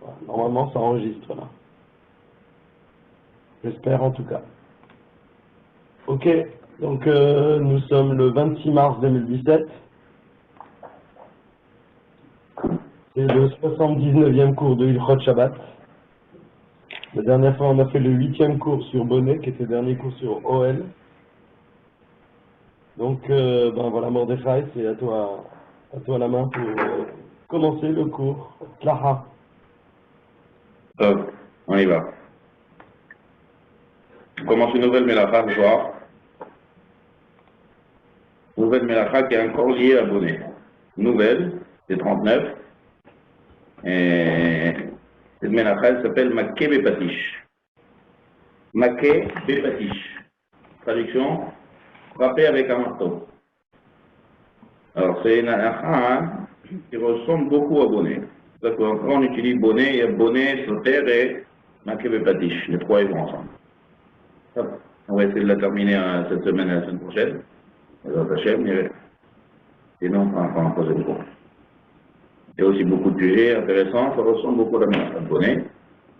Voilà, normalement, ça enregistre là. J'espère en tout cas. Ok, donc nous sommes le 26 mars 2017. C'est le 79e cours de Ilchot Shabbat. La dernière fois, on a fait le 8e cours sur Bonnet, qui était le dernier cours sur OL. Donc, ben voilà, Mordechai, c'est à toi la main pour commencer le cours. Tlaha. On y va. On commence une nouvelle mélacha ce soir. Nouvelle mélacha qui est encore liée à Bonnet. Nouvelle, c'est 39. Et cette mélacha, elle s'appelle Maké Bepatish. Maké Bepatish. Traduction, frapper avec un marteau. Alors, c'est une mélacha qui ressemble beaucoup à Bonnet. C'est pour ça qu'on utilise Bonnet, il y a Bonnet, Soter et Maké Bepatish. Les trois, ils vont ensemble. On va essayer de la terminer cette semaine et la semaine prochaine. Sinon, on va en poser beaucoup. Il y a aussi beaucoup de sujets intéressants, ça ressemble beaucoup à la mélacha de Bonnet,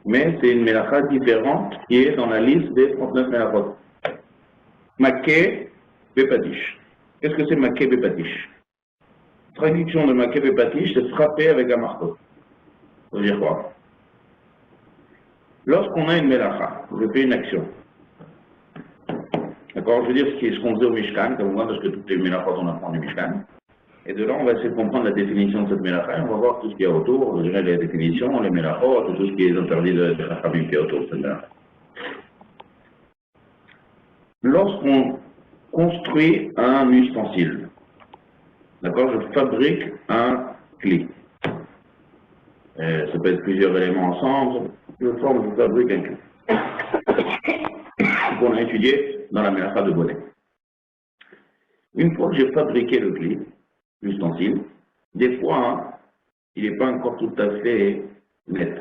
mais c'est une mélacha différente qui est dans la liste des 39 mélachot. Maké Bepatish. Qu'est-ce que c'est Maké Bepatish? Traduction de Maké Bepatish, c'est frapper avec un marteau. Ça veut dire quoi? Lorsqu'on a une mélacha, je fais une action. D'accord? Je veux dire ce qu'on faisait au Mishkan, comme moi, parce que toutes les mélachot, on apprend du Mishkan. Et de là, on va essayer de comprendre la définition de cette mélacha, et on va voir tout ce qu'il y a autour, je dirais les définitions, les mélachot, tout ce qui est interdit de la famille qui est autour de cette mélacha. Lorsqu'on construit un ustensile, d'accord, je fabrique un clé. Ça peut être plusieurs éléments ensemble, je fabrique un clé. Qu'on a étudié dans la mélacha de Bonnet. Une fois que j'ai fabriqué le clé, l'ustensile, des fois, il n'est pas encore tout à fait net.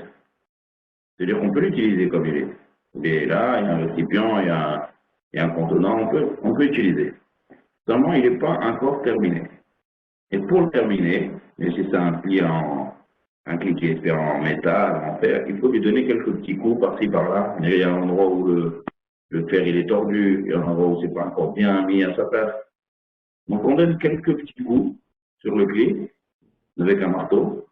C'est-à-dire qu'on peut l'utiliser comme il est. Il est là, il y a un récipient, il y a un contenant, on peut utiliser. Seulement, il n'est pas encore terminé. Et pour le terminer, et si c'est un pli un clé qui est fait en métal, en fer, il faut lui donner quelques petits coups par-ci, par-là. Il y a un endroit où le fer il est tordu, il y a un endroit où c'est pas encore bien mis à sa place. Donc on donne quelques petits coups sur le clé avec un marteau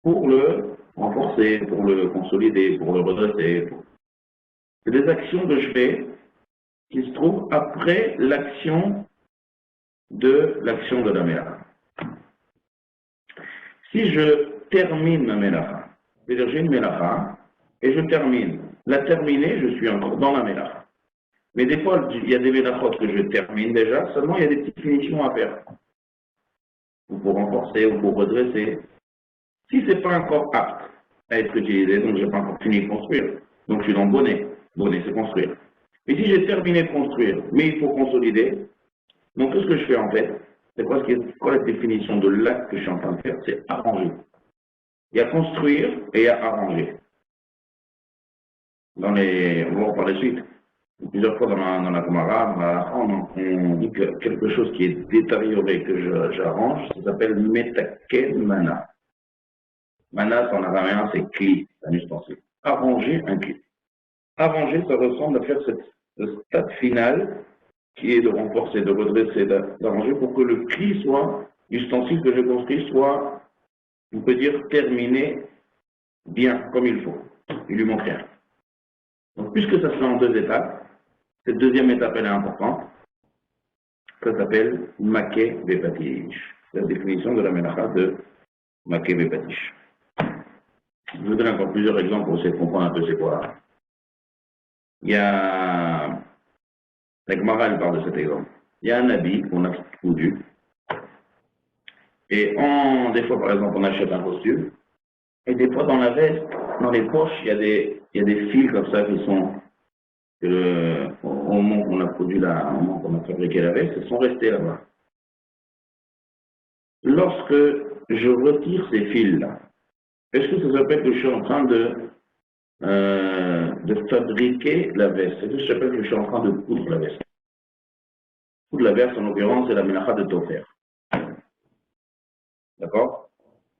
pour le renforcer, pour le consolider, pour le redresser. C'est des actions que je fais qui se trouvent après l'action de la mélacha. Si je termine ma mélacha, c'est-à-dire j'ai une mélacha et je termine. La terminer, je suis encore dans la mélacha. Mais des fois, il y a des mélachot que je termine déjà, seulement il y a des petites finitions à faire. Ou pour renforcer, ou pour redresser. Si ce n'est pas encore apte à être utilisé, donc je n'ai pas encore fini de construire. Donc je suis dans Bonnet. Bonnet, c'est construire. Et si j'ai terminé de construire, mais il faut consolider, donc tout ce que je fais en fait, c'est quoi la définition de l'acte que je suis en train de faire? C'est arranger. Il y a construire et il y a arranger. On va voir par la suite. Plusieurs fois dans la Gemara, on dit que quelque chose qui est détérioré, que j'arrange, ça s'appelle metaken mana. Mana, en araméen, c'est clé, un ustensile. Arranger un clé. Arranger, ça ressemble à faire ce stade final qui est de renforcer, de redresser, d'arranger pour que le clé soit, l'ustensile que je construis soit, on peut dire, terminé bien, comme il faut. Il lui manque rien. Donc, puisque ça se fait en deux étapes, cette deuxième étape, elle est importante. Ça s'appelle Maké Bepatish. C'est la définition de la mélacha de Maké Bepatish. Je vous donne encore plusieurs exemples pour essayer de comprendre un peu c'est quoi. Il y a... La Gemara, elle parle de cet exemple. Il y a un habit qu'on a cousu. Et des fois, par exemple, on achète un costume. Et des fois, dans la veste, dans les poches, il y a des fils comme ça qui sont... au moment qu'on a produit au moment qu'on a fabriqué la veste, ils sont restés là-bas. Lorsque je retire ces fils-là, est-ce que ça s'appelle que je suis en train de fabriquer la veste? Est-ce que ça s'appelle que je suis en train de coudre la veste? Coudre la veste, en l'occurrence, c'est la mélacha de Tofer. D'accord?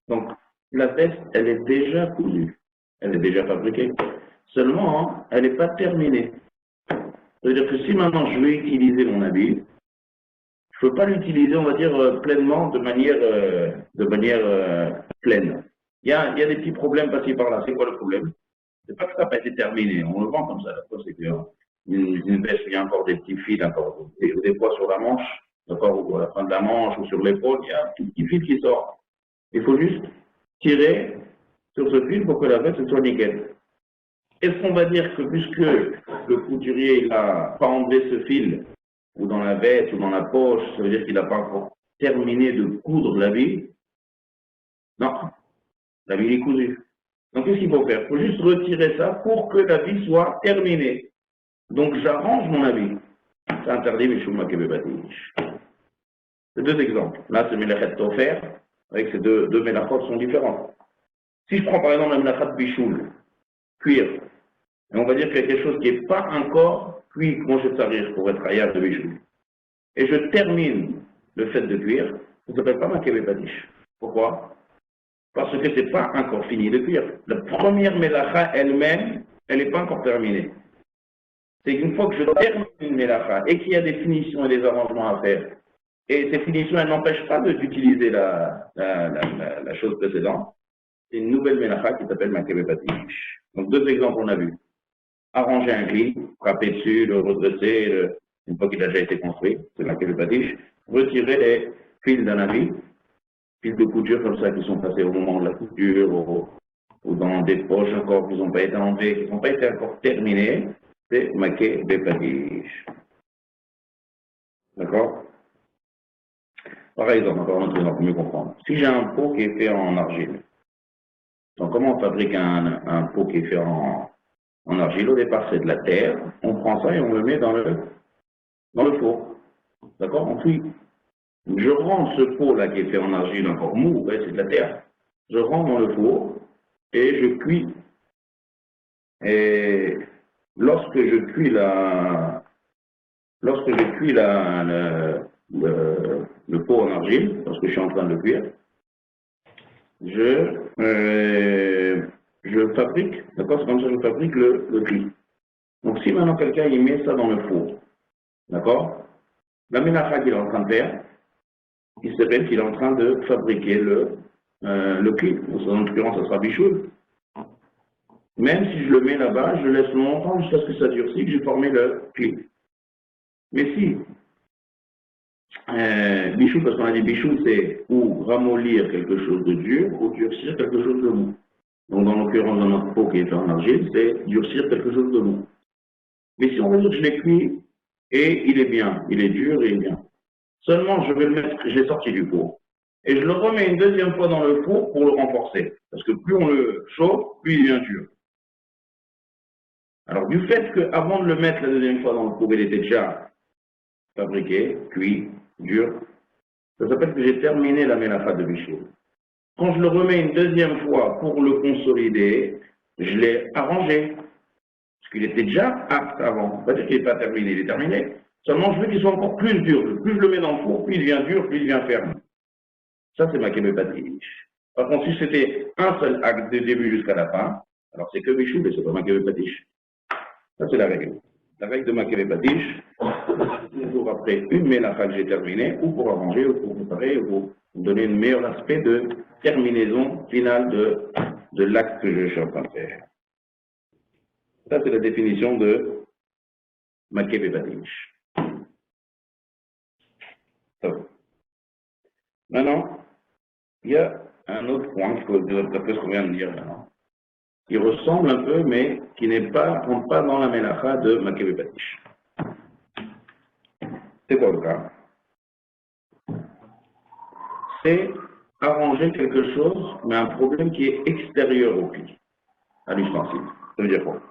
Donc, la veste, elle est déjà cousue. Elle est déjà fabriquée. Seulement, hein, elle n'est pas terminée. C'est-à-dire que si maintenant je vais utiliser mon habit, je ne peux pas l'utiliser, on va dire, pleinement, de manière pleine. Il y a des petits problèmes par-ci par-là. C'est quoi le problème? C'est pas que ça n'a pas été terminé. On le vend comme ça. D'accord, c'est une veste, il y a encore des petits fils, encore des fois sur la manche, d'accord, ou à la fin de la manche, ou sur l'épaule, il y a un tout petit fil qui sort. Il faut juste tirer sur ce fil pour que la veste soit nickel. Est-ce qu'on va dire que puisque le couturier n'a pas enlevé ce fil, ou dans la veste, ou dans la poche, ça veut dire qu'il n'a pas encore terminé de coudre l'habit? Non, l'habit est cousu. Donc qu'est-ce qu'il faut faire? Il faut juste retirer ça pour que l'habit soit terminé. Donc j'arrange mon habit. C'est interdit, mais je suis makébébatish. C'est deux exemples. Là, c'est Melachet Tofer, avec ces deux Melachot sont différents. Si je prends par exemple la Melachat Bichoul, cuir, et on va dire quelque chose qui n'est pas encore cuit, comment je t'arrive pour être ailleurs de Bichoul, et je termine le fait de cuire, ça ne s'appelle pas makébébatish. Pourquoi? Parce que ce n'est pas encore fini de cuire. La première Melacha elle-même, elle n'est pas encore terminée. C'est qu'une fois que je termine une Melacha et qu'il y a des finitions et des arrangements à faire, et ces finitions, elles n'empêchent pas d'utiliser la chose précédente. C'est une nouvelle mélacha qui s'appelle makébébatish. Donc deux exemples on a vu. Arranger un cli, frapper dessus, le redresser, une fois qu'il a déjà été construit, c'est makébébatish. Retirer les fils d'un habit, fils de couture comme ça qui sont passés au moment de la couture, ou dans des poches encore qui n'ont pas été enlevées, qui n'ont pas été encore terminées, c'est makébébatish. D'accord? Par exemple, encore un autre exemple pour mieux comprendre. Si j'ai un pot qui est fait en argile, donc comment on fabrique un pot qui est fait en argile? Au départ, c'est de la terre. On prend ça et on le met dans le four. D'accord? On cuit. Je rends ce pot-là qui est fait en argile encore mou, ouais, c'est de la terre. Je rends dans le four et je cuis. Et lorsque je cuis le pot en argile, lorsque je suis en train de le cuire, je fabrique, d'accord, c'est comme ça que je fabrique le cli. Donc si maintenant quelqu'un il met ça dans le four, d'accord, la mélacha qu'il est en train de faire, il s'appelle qu'il est en train de fabriquer le cli. En l'occurrence, ça sera bichoul. Même si je le mets là-bas, je le laisse longtemps jusqu'à ce que ça durcisse, que j'ai formé le cli. Mais si bichoul, parce qu'on a dit bichoul, c'est ou ramollir quelque chose de dur ou durcir quelque chose de mou. Donc, dans l'occurrence, dans notre pot qui est fait en argile, c'est durcir quelque chose de mou. Mais si on veut dire que je l'ai cuit et il est bien, il est dur et il est bien. Seulement, je vais le mettre, je l'ai sorti du four. Et je le remets une deuxième fois dans le four pour le renforcer. Parce que plus on le chauffe, plus il devient dur. Alors, du fait qu'avant de le mettre la deuxième fois dans le four, il était déjà fabriqué, cuit, dur, ça s'appelle que j'ai terminé la mélacha de bichoul. Quand je le remets une deuxième fois pour le consolider, je l'ai arrangé. Parce qu'il était déjà apte avant. Pas dire qu'il n'est pas terminé, il est terminé. Seulement, je veux qu'il soit encore plus dur. Plus je le mets dans le four, plus il devient dur, plus il devient ferme. Ça, c'est makébébatish. Par contre, si c'était un seul acte du début jusqu'à la fin, alors c'est que bichoul et c'est pas makébébatish. Ça, c'est la règle. La règle de makébébatish, toujours après une mélacha que j'ai terminée, ou pour arranger, ou pour préparer, ou pour donner un meilleur aspect de terminaison finale de l'acte que je suis en train de faire. Ça, c'est la définition de makébébatish. Maintenant, il y a un autre point qu'il faut dire d'après ce qu'on vient de dire maintenant, qui ressemble un peu, mais qui n'est pas, rentre pas dans la mélacha de makébébatish. C'est quoi le cas? C'est arranger quelque chose, mais un problème qui est extérieur au cli, à l'ustensile. Ça veut dire quoi?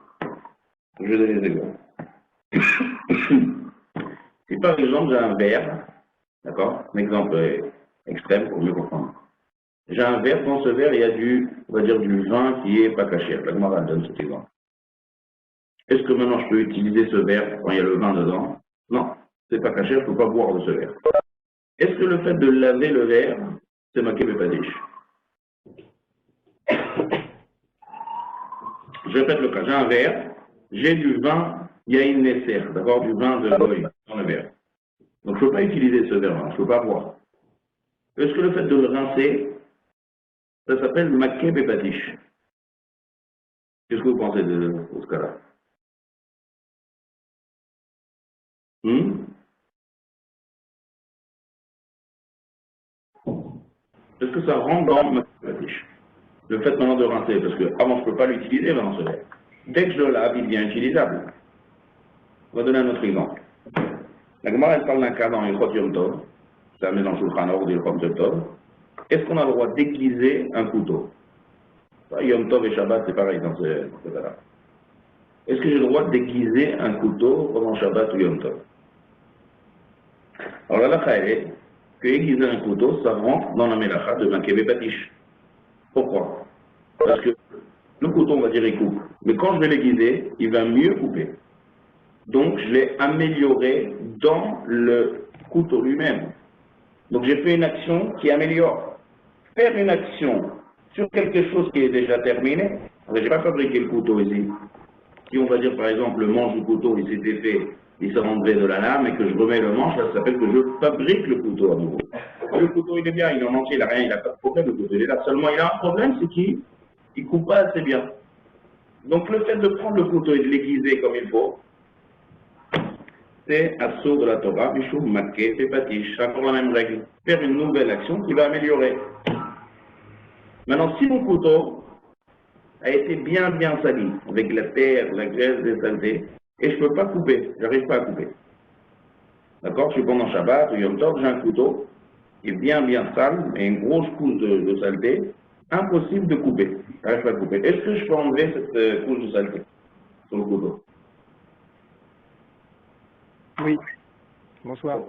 Je vais donner des exemples. Si par exemple j'ai un verre, d'accord, un exemple extrême pour mieux comprendre. J'ai un verre, dans ce verre il y a on va dire du vin qui est pas caché. La Gemara donne cet exemple. Est-ce que maintenant je peux utiliser ce verre quand il y a le vin dedans? Non, c'est pas caché, je ne peux pas boire de ce verre. Est-ce que le fait de laver le verre, c'est makébébatish? je répète le cas, j'ai un verre, j'ai du vin Yain Nesser, d'accord, du vin de Goy dans le verre. Donc je ne peux pas utiliser ce verre-là, je ne peux pas boire. Est-ce que le fait de le rincer, ça s'appelle maquet bépatiche? Qu'est-ce que vous pensez de ce cas-là? Est-ce que ça rentre dans maquet bépatiche? Le fait maintenant de rincer, parce que avant je ne peux pas l'utiliser dans ce verre. Dès que je le lave, il devient utilisable. On va donner un autre exemple. La Gemara, elle parle d'un cas dans Ilchot Yom Tov, c'est la maison Shulchan Aruch d'Ilchot Yom Tov. Est-ce qu'on a le droit d'aiguiser un couteau? Yom Tov et Shabbat, c'est pareil dans ce cas-là. Est-ce que j'ai le droit d'aiguiser un couteau pendant Shabbat ou Yom Tov? Alors la lacha est que aiguiser un couteau, ça rentre dans la mélacha de Makebe Patish. Pourquoi? Parce que le couteau, on va dire, il coupe. Mais quand je vais l'aiguiser, il va mieux couper. Donc, je l'ai amélioré dans le couteau lui-même. Donc, j'ai fait une action qui améliore. Faire une action sur quelque chose qui est déjà terminé, je n'ai pas fabriqué le couteau ici. Si on va dire, par exemple, le manche du couteau, il s'était fait, il s'est renlevé de la lame et que je remets le manche, ça s'appelle que je fabrique le couteau à nouveau. Le couteau, il est bien, il est en entier, il n'a rien, il n'a pas de problème, le couteau, il est là. Seulement, il a un problème, c'est qu'il ne coupe pas assez bien. Donc, le fait de prendre le couteau et de l'aiguiser comme il faut, c'est assaut de la Torah, Bishou, Maké, Patish. C'est encore la même règle. Faire une nouvelle action qui va améliorer. Maintenant, si mon couteau a été bien sali, avec la terre, la graisse, des saletés, et je ne peux pas couper, je n'arrive pas à couper. D'accord? Je suis pendant Shabbat ou Yom Tov, j'ai un couteau qui est bien sale, et une grosse couche de saleté, impossible de couper. Je n'arrive pas à couper. Est-ce que je peux enlever cette couche de saleté sur le couteau? Oui. Bonsoir.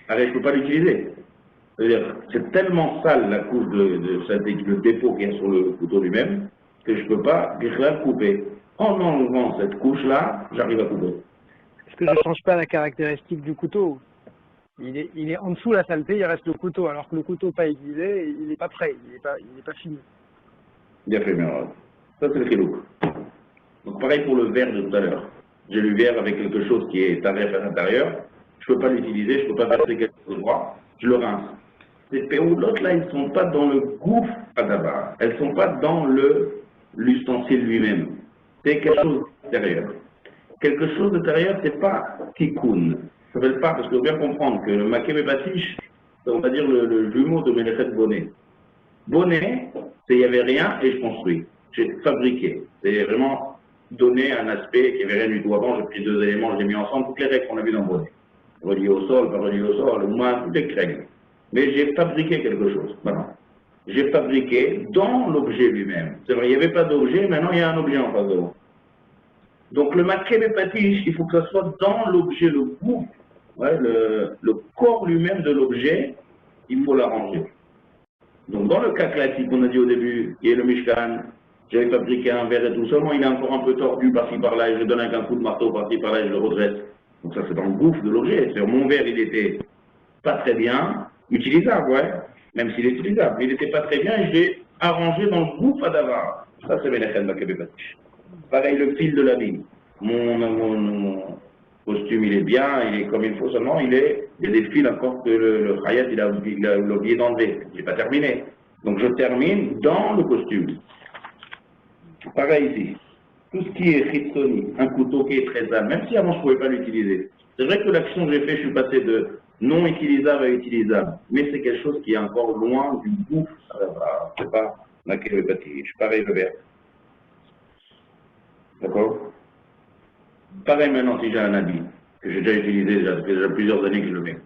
Allez, je ne peux pas l'utiliser. C'est tellement sale la couche de saleté, le dépôt qu'il y a sur le couteau lui-même, que je ne peux pas le couper. En enlevant cette couche-là, j'arrive à couper. Est-ce que je ne change pas la caractéristique du couteau? Il est en dessous la saleté, il reste le couteau, alors que le couteau pas aiguisé, il n'est pas prêt, il n'est pas fini. Bien fait, bien. Ça, c'est le khilouk. Donc, pareil pour le verre de tout à l'heure. J'ai le verre avec quelque chose qui est tarif à l'intérieur. Je ne peux pas l'utiliser, je ne peux pas verser quelque chose de droit. Je le rince. Ces péoulottes là, ils ne sont pas dans le gouffre à d'abord. Elles ne sont pas dans l'ustensile lui-même. C'est quelque chose d'intérieur. Quelque chose d'intérieur, c'est pas tikkun. Ça ne s'appelle pas, parce qu'il faut bien comprendre que le maké batish, on va dire le jumeau de Mélechet Bonnet. Bonnet, c'est il n'y avait rien et je construis. J'ai fabriqué. C'est vraiment donné un aspect qui n'y avait rien du tout. Avant, j'ai pris deux éléments, je les ai mis ensemble, toutes les règles qu'on a vues dans Bonnet. Relié au sol, pas relié au sol, le moins, toutes les règles. Mais j'ai fabriqué quelque chose. Voilà. J'ai fabriqué dans l'objet lui-même. C'est vrai, il n'y avait pas d'objet, maintenant il y a un objet en face de moi. Donc le maquet patiche, il faut que ça soit dans l'objet, le goût, ouais, le corps lui-même de l'objet, il faut l'arranger. Donc dans le cas classique qu'on a dit au début, qui est le Mishkan, j'avais fabriqué un verre et tout, seulement il est encore un peu tordu par-ci par-là, et je donne avec un coup de marteau par-ci par-là et je le redresse. Donc ça c'est dans le gouffre de l'objet. Mon verre il était pas très bien, utilisable, ouais, même s'il est utilisable, mais il n'était pas très bien et je l'ai arrangé dans le gouffre à d'avar. Ça c'est Mélechet Makébé-Patish. Pareil le fil de la vie. Mon costume il est bien, il est comme il faut, seulement il y a des fils encore que le Khayat il a oublié d'enlever. Il n'est pas terminé. Donc je termine dans le costume. Pareil ici. Tout ce qui est chitsoni, un couteau qui est très sale, même si avant je ne pouvais pas l'utiliser. C'est vrai que l'action que j'ai faite, je suis passé de non utilisable à utilisable. Mais c'est quelque chose qui est encore loin du goût. C'est pas laquelle le bâti. Je pareil le verre. D'accord? Pareil maintenant si j'ai un habit, que j'ai déjà utilisé, ça fait déjà plusieurs années que je le mets.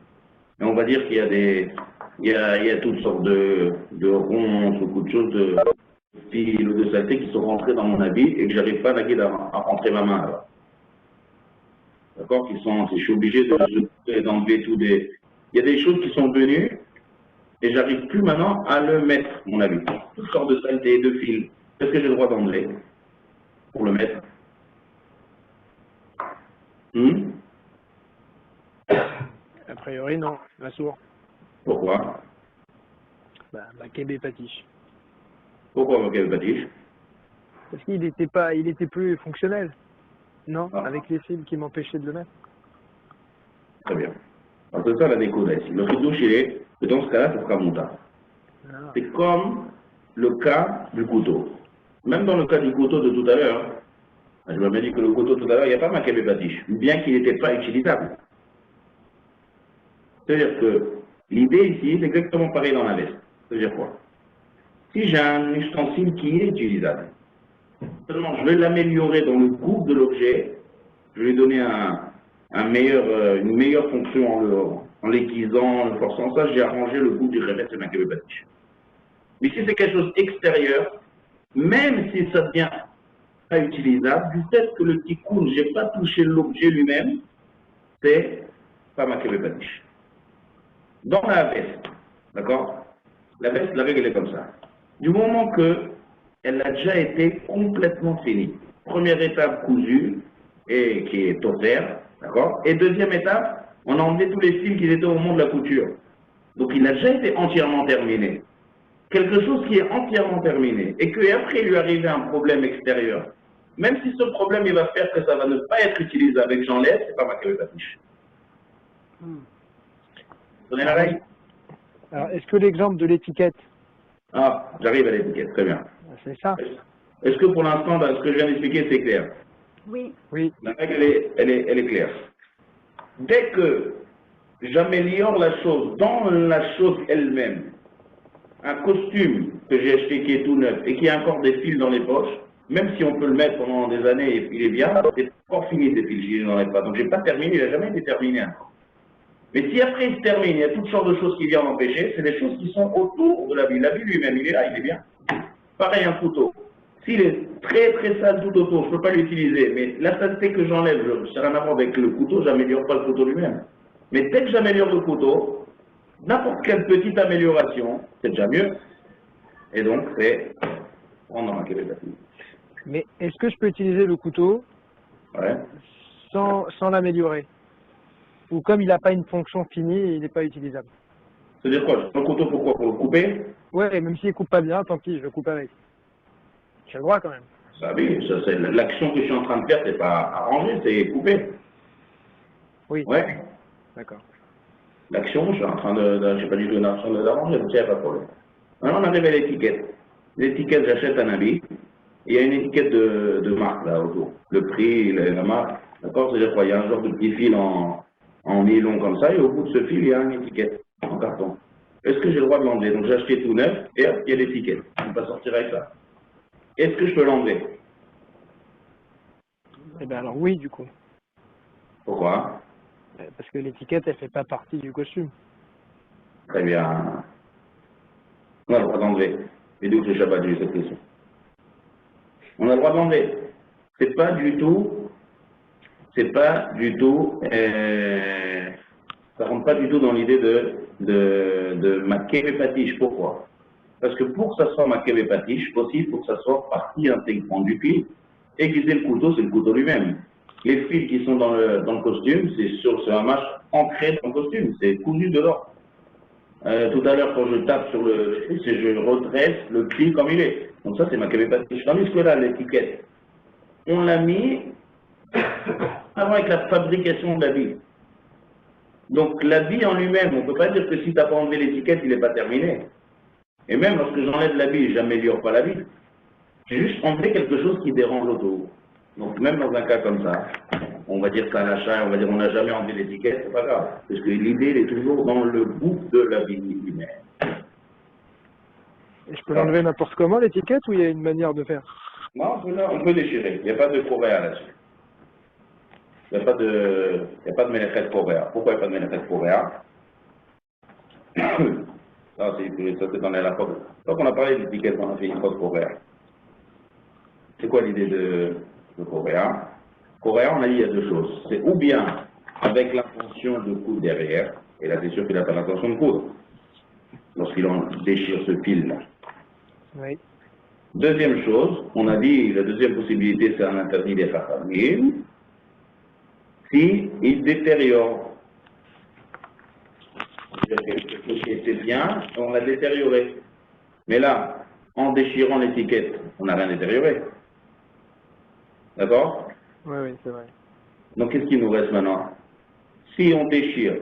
Mais on va dire qu'il y a il y a toutes sortes de ronces, beaucoup de choses, de fils ou de saletés qui sont rentrés dans mon habit et que j'arrive pas à rentrer ma main là. D'accord? Je suis obligé d'enlever tout des. Il y a des choses qui sont venues et j'arrive plus maintenant à le mettre, mon habit. Toutes sortes de saletés, de fils. Qu'est-ce que j'ai le droit d'enlever pour le mettre? A priori, non, la sourde. Pourquoi? Maquet patiche. Pourquoi Makébé Patish? Parce qu'il il était plus fonctionnel. Non, Ah. avec les fils qui m'empêchaient de le mettre. Très bien. Alors, c'est ça la décoda ici. Le chidouche, il est que dans ce cas-là, ça sera mouta. Ah. C'est comme le cas du couteau. Même dans le cas du couteau de tout à l'heure, je m'avais dit que le couteau tout à l'heure, il n'y a pas marqué batiche, bien qu'il n'était pas utilisable. C'est-à-dire que l'idée ici, c'est exactement pareil dans la veste. C'est-à-dire quoi? Si j'ai un ustensile qui est utilisable, seulement je vais l'améliorer dans le goût de l'objet, je vais lui donner une meilleure fonction en l'aiguisant, en le forçant. Ça, j'ai arrangé le goût du revêt, c'est ma batiche. Mais si c'est quelque chose d'extérieur, même si ça devient pas utilisable, du fait que le tikkun, je n'ai pas touché l'objet lui-même, c'est pas ma batiche. Dans la veste, d'accord? La veste, la règle est comme ça. Du moment qu'elle a déjà été complètement finie. Première étape cousue, et qui est totaire, d'accord? Et deuxième étape, on a enlevé tous les fils qui étaient au moment de la couture. Donc il a déjà été entièrement terminé. Quelque chose qui est entièrement terminé, et qu'après il lui arrive un problème extérieur, même si ce problème il va faire que ça va ne pas être utilisable et que j'enlève, c'est pas ma batiche. Vous donnez la règle? Alors, est-ce que l'exemple de l'étiquette, Ah, j'arrive à l'étiquette, très bien. c'est ça? Est-ce que pour l'instant, dans ce que je viens d'expliquer, c'est clair? Oui. Oui. La règle, elle est claire. Dès que j'améliore la chose dans la chose elle-même, un costume que j'ai acheté qui est tout neuf et qui a encore des fils dans les poches, même si on peut le mettre pendant des années et il est bien, c'est encore fini ces fils, je n'en ai pas. Donc je n'ai pas terminé, il n'a jamais été terminé encore. Mais si après il se termine, il y a toutes sortes de choses qui viennent m'empêcher, c'est des choses qui sont autour de la vie. La vie lui-même, il est là, il est bien. Pareil, un couteau. S'il est très très sale tout autour, je ne peux pas l'utiliser, mais la saleté que j'enlève, ça n'a rien à voir avec le couteau, j'améliore pas le couteau lui-même. Mais dès que j'améliore le couteau, n'importe quelle petite amélioration, c'est déjà mieux. Et donc, c'est prendre un québécois. Mais est-ce que je peux utiliser le couteau Ouais. sans l'améliorer? Ou comme il n'a pas une fonction finie, il n'est pas utilisable? C'est-à-dire quoi? Je prends le couteau pourquoi? Pour le couper? Ouais, même s'il coupe pas bien, tant pis, je le coupe avec. J'ai le droit quand même. Ça, oui, ça, c'est l'action que je suis en train de faire, c'est pas arranger, c'est couper. Oui. Ouais. D'accord. L'action, je suis en train je suis pas du tout en train d'arranger, donc il n'y a pas de problème. Maintenant, on arrive à l'étiquette. L'étiquette, j'achète un habit, il y a une étiquette de marque là autour. Le prix, la marque, d'accord? C'est-à-dire quoi? Il y a un genre de petit fil en nylon comme ça, et au bout de ce fil, il y a une étiquette en carton. Est-ce que j'ai le droit de l'enlever? Donc j'ai acheté tout neuf, et hop, il y a l'étiquette. Je ne peux pas sortir avec ça. Est-ce que je peux l'enlever? Eh bien alors oui, du coup. Pourquoi? Parce que l'étiquette, elle fait pas partie du costume. Très bien. On a le droit d'enlever. Et d'où que j'ai pas dit cette question? On a le droit d'enlever. C'est pas du tout, ça rentre pas du tout dans l'idée de ma patiche. Pourquoi? Parce que pour que ça soit ma patiche, aussi, il faut que ça soit partie intégrante du fil. Aiguiser le couteau, c'est le couteau lui-même. Les fils qui sont dans le costume, c'est un match ancré dans le costume, c'est cousu dedans. Tout à l'heure, quand je tape sur le fil, je redresse le pli comme il est. Donc ça, c'est ma patiche. Tandis que là, l'étiquette, on l'a mis avant avec la fabrication de l'habit. Donc l'habit en lui-même, on ne peut pas dire que si tu n'as pas enlevé l'étiquette, il n'est pas terminé. Et même lorsque j'enlève l'habit, j'améliore pas l'habit. J'ai juste enlevé quelque chose qui dérange autour. Donc même dans un cas comme ça, on va dire ça à l'achat, on va dire on n'a jamais enlevé l'étiquette, c'est pas grave. Parce que l'idée, elle est toujours dans le bout de l'habit lui-même. Et je peux l'enlever n'importe comment, l'étiquette, ou il y a une manière de faire? Non, on peut déchirer. Il n'y a pas de coréa là-dessus. Il n'y a pas de ménéchet coréa. Pourquoi il n'y a pas de ménéchet coréa? Ça, c'est dans la faute. Donc on a parlé de l'étiquette, on a fait une faute coréa. C'est quoi l'idée de coréa? Coréa, on a dit il y a deux choses. C'est ou bien avec l'intention de coudre derrière, et là c'est sûr qu'il n'a pas l'intention de coudre, lorsqu'il en déchire ce fil-là. Oui. Deuxième chose, on a dit, la deuxième possibilité, c'est un interdit des Chachamim, si il détériore. Quelque chose qui était bien, on l'a détérioré. Mais là, en déchirant l'étiquette, on n'a rien détérioré. D'accord? Oui, oui, c'est vrai. Donc, qu'est-ce qu'il nous reste maintenant? Si on déchire,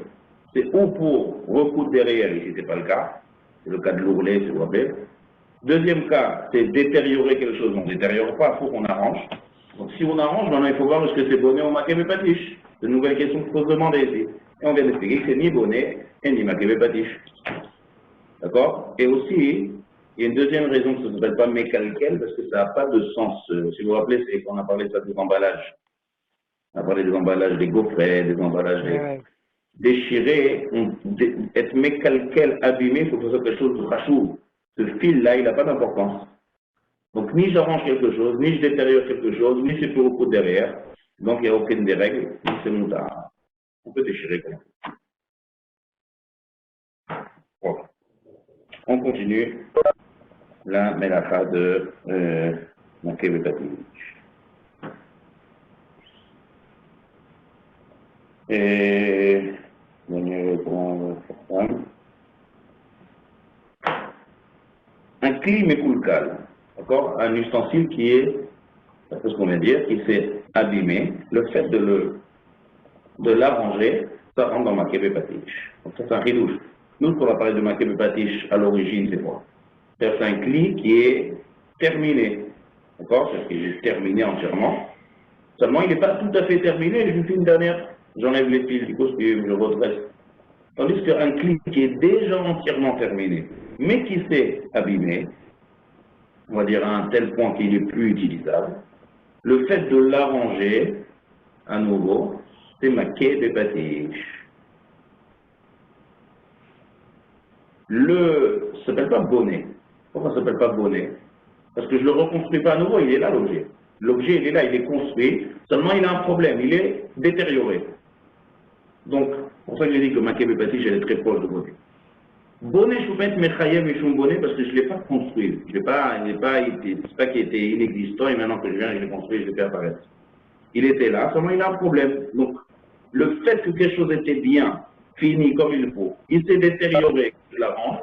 c'est ou pour recoudre derrière, ici, ce n'est pas le cas. C'est le cas de l'ourlet, si vous vous rappelez. Deuxième cas, c'est détériorer quelque chose. On ne détériore pas, il faut qu'on arrange. Donc, si on arrange, maintenant, il faut voir est-ce que c'est bonnet ou maquet patiche. C'est une nouvelle question qu'il faut se demander ici. Et on vient d'expliquer que c'est ni bonnet et ni maquet patiche. D'accord? Et aussi, il y a une deuxième raison que ça ne s'appelle pas mécalquel, parce que ça n'a pas de sens. Si vous vous rappelez, c'est qu'on a parlé de ça des emballages. On a parlé des emballages des gaufrets, des emballages Ouais, ouais. déchirés, être mécalquel, abîmé, il faut que ce soit quelque chose de rachou. Ce fil-là, il n'a pas d'importance. Donc, ni j'arrange quelque chose, ni je détériore quelque chose, ni c'est plus au coup derrière. Donc, il n'y a aucune des règles, ni c'est moutard. On peut déchirer quand même. Voilà. On continue la mélacha de Makev Patich. Et un cli mécoulcal, d'accord? Un ustensile qui est, c'est ce qu'on vient de dire, qui s'est abîmé, le fait de l'arranger, ça rentre dans Makev Patich. Donc ça c'est un ridouche. Nous, pour la parler de Makev Patich, à l'origine, c'est quoi? C'est un cli qui est terminé, d'accord? C'est qu'il est terminé entièrement. Seulement, il n'est pas tout à fait terminé. Je vous fais une dernière. J'enlève les fils du costume, je redresse. Tandis qu'un cli qui est déjà entièrement terminé, mais qui s'est abîmé, on va dire à un tel point qu'il n'est plus utilisable, le fait de l'arranger à nouveau, c'est maquet de patiche. Ça s'appelle pas bonnet. Pourquoi ça s'appelle pas bonnet? Parce que je ne le reconstruis pas à nouveau, il est là l'objet. L'objet, il est là, il est construit, seulement il a un problème, il est détérioré. Donc, pour ça que j'ai dit que Makev Patiche, elle est très proche de bonnet. Bonnet, je peux mettre Mechayev et Bonnet parce que je ne l'ai pas construit. C'est pas qu'il était inexistant et maintenant que je viens, je l'ai construit, je l'ai fait apparaître. Il était là, seulement il a un problème. Donc, le fait que quelque chose était bien, fini comme il faut, il s'est détérioré, je l'arrange,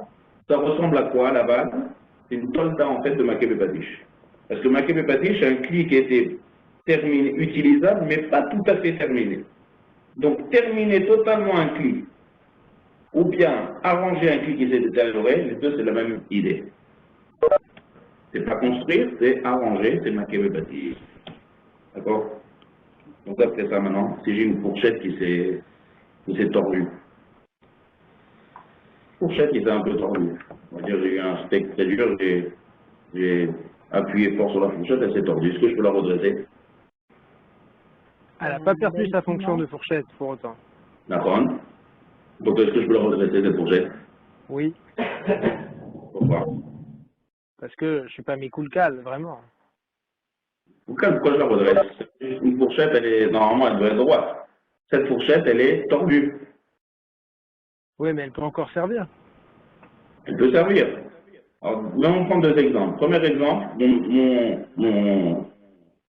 ça ressemble à quoi à la base? C'est une tolda en fait de Makev Patiche. Parce que Makev Patiche, c'est un cli qui était terminé, utilisable, mais pas tout à fait terminé. Donc, terminer totalement un cli, ou bien arranger un cli qui s'est détérioré, les deux, c'est la même idée. C'est pas construire, c'est arranger, c'est Makev Patiche. D'accord? Donc, après ça, maintenant, si j'ai une fourchette qui s'est tordue, fourchette qui s'est un peu tordue, on va dire, j'ai eu un steak très dur, j'ai appuyé fort sur la fourchette, elle s'est tordue. Est-ce que je peux la redresser? Elle n'a pas perdu sa fonction de fourchette pour autant. D'accord. Donc, est-ce que je peux la redresser, cette fourchette? Oui, Pourquoi? parce que je ne suis pas Mikoulkal, vraiment. Pourquoi je la redresse? Une fourchette, normalement, elle doit être droite. Cette fourchette, elle est tordue. Oui, mais elle peut encore servir. Elle peut servir. Alors, là, on prend deux exemples. Premier exemple,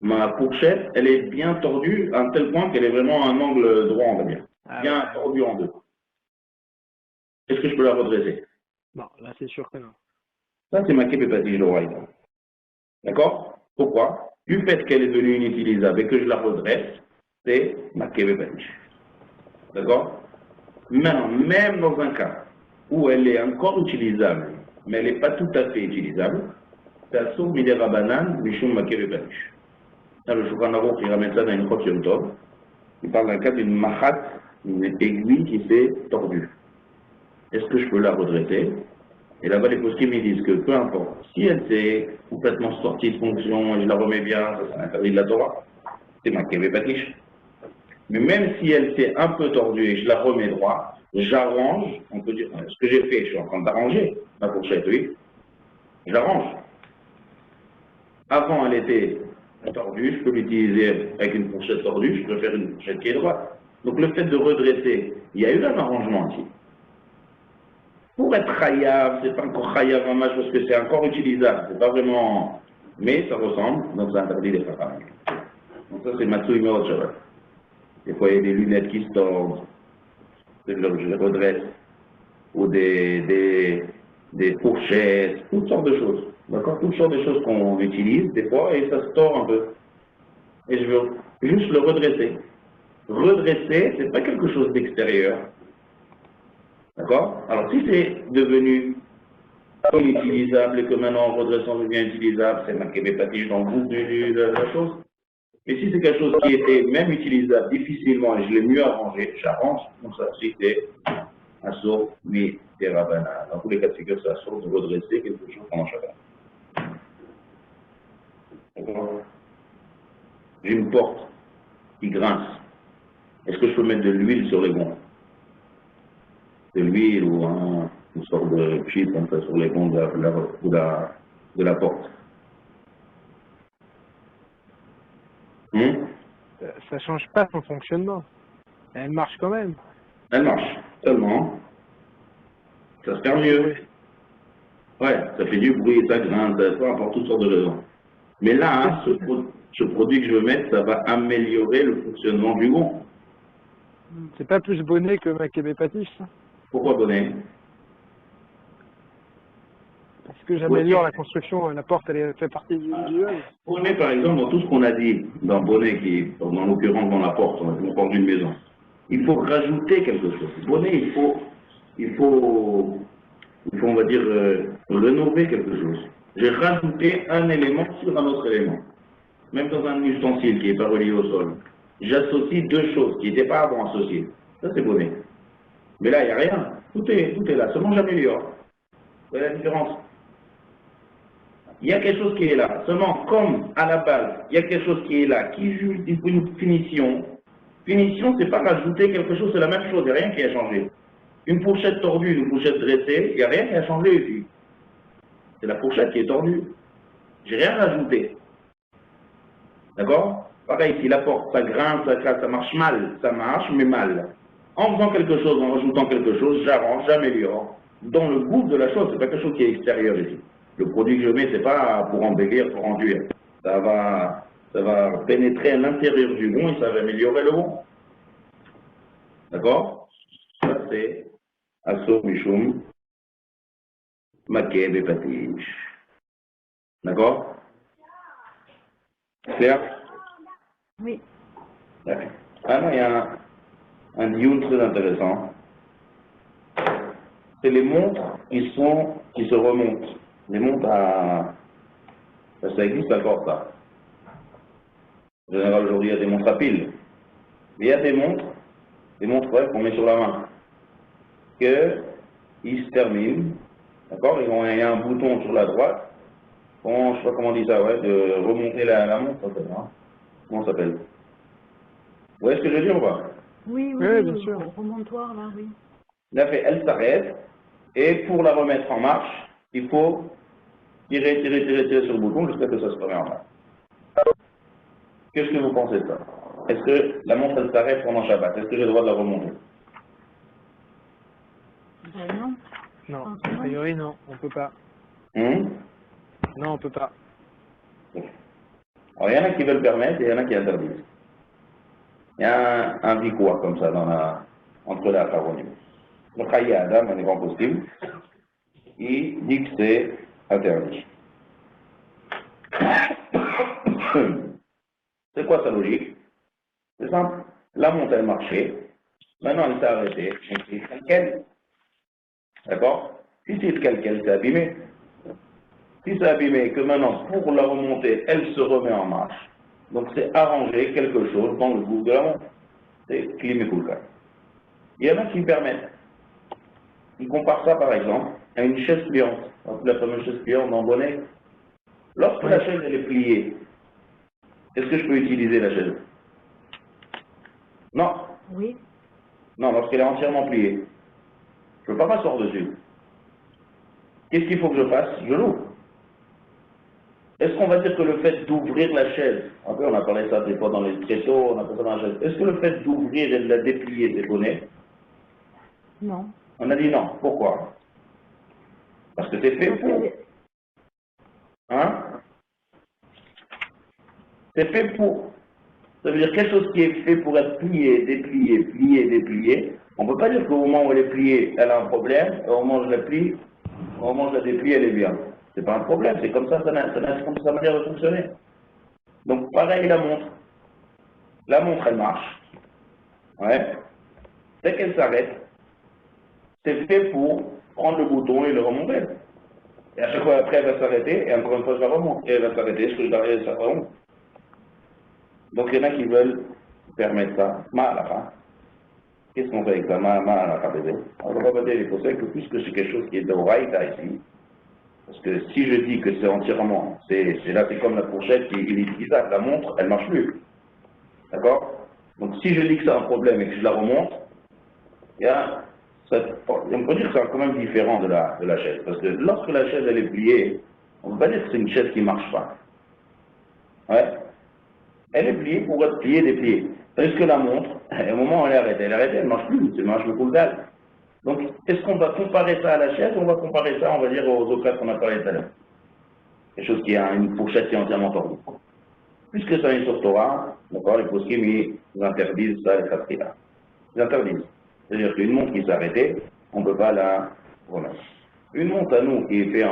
ma fourchette, elle est bien tordue à un tel point qu'elle est vraiment à un angle droit, on va dire. Ah Bien ouais. tordue en deux. Est-ce que je peux la redresser? Non, là c'est sûr que non. Ça, c'est ma képépathique de White. D'accord? Pourquoi? Du fait qu'elle est devenue inutilisable et que je la redresse, c'est ma képépathique. D'accord? Maintenant, même dans un cas où elle est encore utilisable, mais elle n'est pas tout à fait utilisable, c'est à Sour Midera Banane, Mishum ma képépathique. Le Shulchan Aruch, il ramène ça dans une Chot Yom Tov. Il parle d'un cas d'une machat, une aiguille qui s'est tordue. Est-ce que je peux la redresser? Et là-bas, les poskim me disent que peu importe, si elle s'est complètement sortie de fonction et je la remets bien, ça c'est l'interdit de la Torah, c'est ma képépathiche. Mais même si elle s'est un peu tordue et je la remets droit, j'arrange, on peut dire, ce que j'ai fait, je suis en train d'arranger ma fourchette, oui, j'arrange. Avant, elle était tordue, je peux l'utiliser avec une fourchette tordue, je peux faire une fourchette qui est droite. Donc le fait de redresser, il y a eu un arrangement ici. Pour être chayav, c'est pas encore chayav en match parce que c'est encore utilisable, c'est pas vraiment, mais ça ressemble, donc c'est interdit des frappages. Donc ça c'est Matsui Meot Shabbat. Des fois il y a des lunettes qui se tordent, je les redresse, ou des fourchettes, toutes sortes de choses. D'accord? Toutes sortes de choses qu'on utilise des fois et ça se tord un peu. et je veux juste le redresser. Redresser, c'est pas quelque chose d'extérieur. D'accord? Alors si c'est devenu inutilisable et que maintenant en redressant devient utilisable, c'est marqué des patiges dans le bout de la chose. Et si c'est quelque chose qui était même utilisable difficilement et je l'ai mieux arrangé, j'arrange, donc ça c'est un saut, mais des rabanas. Dans tous les cas de figure, c'est un saut de redresser quelque chose pendant chacun. J'ai une porte qui grince. Est-ce que je peux mettre de l'huile sur les gonds? De l'huile ou une sorte de chip comme ça sur les gonds de la porte. Ça change pas son fonctionnement. Elle marche quand même. Elle marche, seulement ça se perd mieux. Ouais, ça fait du bruit, ça grince, peu importe toutes sortes de raisons. Mais là, ce produit que je veux mettre, ça va améliorer le fonctionnement du gond. C'est pas plus bonnet que Makebe Patish, ça? Pourquoi bonnet? Parce que j'améliore la construction, la porte, elle fait partie du œil. Bonnet, par exemple, dans tout ce qu'on a dit, dans bonnet, qui est dans l'occurrence dans la porte, on a porte d'une maison, il faut rajouter quelque chose. Bonnet, il faut on va dire, rénover quelque chose. J'ai rajouté un élément sur un autre élément. Même dans un ustensile qui n'est pas relié au sol. J'associe deux choses qui n'étaient pas avant associées. Ça, c'est bonnet. Mais là, il n'y a rien. Tout est là. Seulement, j'améliore. Vous voyez la différence? Il y a quelque chose qui est là. Seulement, comme à la base, il y a quelque chose qui est là, qui justifie une finition. Finition, c'est pas rajouter quelque chose, c'est la même chose. Il n'y a rien qui a changé. Une fourchette tordue, une fourchette dressée, il n'y a rien qui a changé ici. C'est la fourchette qui est tordue. J'ai rien rajouté. D'accord? Pareil, si la porte, ça grince, ça casse, ça marche mal, ça marche, mais mal. En faisant quelque chose, en rajoutant quelque chose, j'arrange, j'améliore. Dans le goût de la chose, c'est pas quelque chose qui est extérieur ici. Le produit que je mets, c'est pas pour embellir, pour enduire. Ça va pénétrer à l'intérieur du gond et ça va améliorer le gond. D'accord? Ça, c'est Asur Mishum Makeb et Patish. D'accord? Clair? Oui. D'accord. Ah non, il y a un dioun très intéressant. C'est les montres qui se remontent. Les montres ça existe encore, ça. En général, aujourd'hui, il y a des montres à piles. Mais il y a des montres ouais, qu'on met sur la main. Ils se terminent. D'accord? Il y a un bouton sur la droite. Je ne sais pas comment on dit ça, ouais, de remonter la montre, ça s'appelle, hein? Comment ça s'appelle? Vous voyez ce que je veux dire ou pas? Oui, bien sûr. Remontoir, là, oui. Elle s'arrête, et pour la remettre en marche, il faut tirer sur le bouton jusqu'à ce que ça se remet en marche. Qu'est-ce que vous pensez de ça? Est-ce que la montre, elle s'arrête pendant Shabbat? Est-ce que j'ai le droit de la remonter? Non. Non, a priori, non, on peut pas. Non, on peut pas. Alors, il y en a qui veulent permettre et il y en a qui interdisent. Il y a un victoire comme ça entre la Charonim. Le Chayi Adam, un grand possible, il dit que c'est interdit. C'est quoi sa logique? C'est simple. La montre, elle marchait. Maintenant, elle s'est arrêtée. Donc, c'est calquel. D'accord? Si c'est calquel, c'est abîmé. Si c'est abîmé et que maintenant, pour la remonter, elle se remet en marche, donc c'est arranger quelque chose dans le goût de la montre. C'est Klimekulka. Il y en a qui permettent. Ils comparent ça, par exemple, à une chaise pliante. La fameuse chaise pliante en bonnet. Lorsque la chaise elle est pliée, est-ce que je peux utiliser la chaise? Non. Oui. Non, lorsqu'elle est entièrement pliée. Je ne peux pas m'asseoir dessus. Qu'est-ce qu'il faut que je fasse? Je l'ouvre. Est-ce qu'on va dire que le fait d'ouvrir la chaise, après on a parlé ça des fois dans les tréteaux, on a parlé ça dans la chaise, est-ce que le fait d'ouvrir et de la déplier, c'est bonnet? Non. On a dit non. Pourquoi? Parce que c'est fait pour. Hein? C'est fait pour. Ça veut dire quelque chose qui est fait pour être plié, déplié, plié, déplié. On ne peut pas dire qu'au moment où elle est pliée, elle a un problème, et au moment où je la plie, au moment où je la déplie, elle est bien. C'est pas un problème, c'est comme ça, c'est comme sa manière de fonctionner. Donc pareil la montre. La montre, elle marche. Ouais. Dès qu'elle s'arrête, c'est fait pour prendre le bouton et le remonter. Et à chaque fois après, elle va s'arrêter, et encore une fois, je la remonte. Et elle va s'arrêter, je l'arrête, ça remonte. Donc, il y en a qui veulent permettre ça. Ma'alacha. Qu'est-ce qu'on fait avec ça? Ma'alacha, bébé. On va pas dire, il faut savoir que puisque c'est quelque chose qui est de Raïta ici, parce que si je dis que c'est entièrement, c'est comme la fourchette qui est inutilisable, la montre, elle marche plus. D'accord? Donc, si je dis que c'est un problème et que je la remonte, on peut dire que c'est quand même différent de la chaise. Parce que lorsque la chaise elle est pliée, on ne peut pas dire que c'est une chaise qui ne marche pas. Ouais. Elle est pliée pour être pliée, dépliée. Tandis que la montre, au moment où elle est arrêtée, elle ne marche plus, elle marche le coup de dalle. Donc, est-ce qu'on va comparer ça à la chaise ou on va comparer ça, on va dire, aux occasions qu'on a parlé tout à l'heure? Quelque chose qui a une fourchette qui est entièrement tordue. Puisque ça est sur Torah, d'accord, les poskim, ils interdisent ça, les khatrila. Ils interdisent. C'est-à-dire qu'une montre qui s'est arrêtée, on ne peut pas la remettre. Une montre à nous qui est fait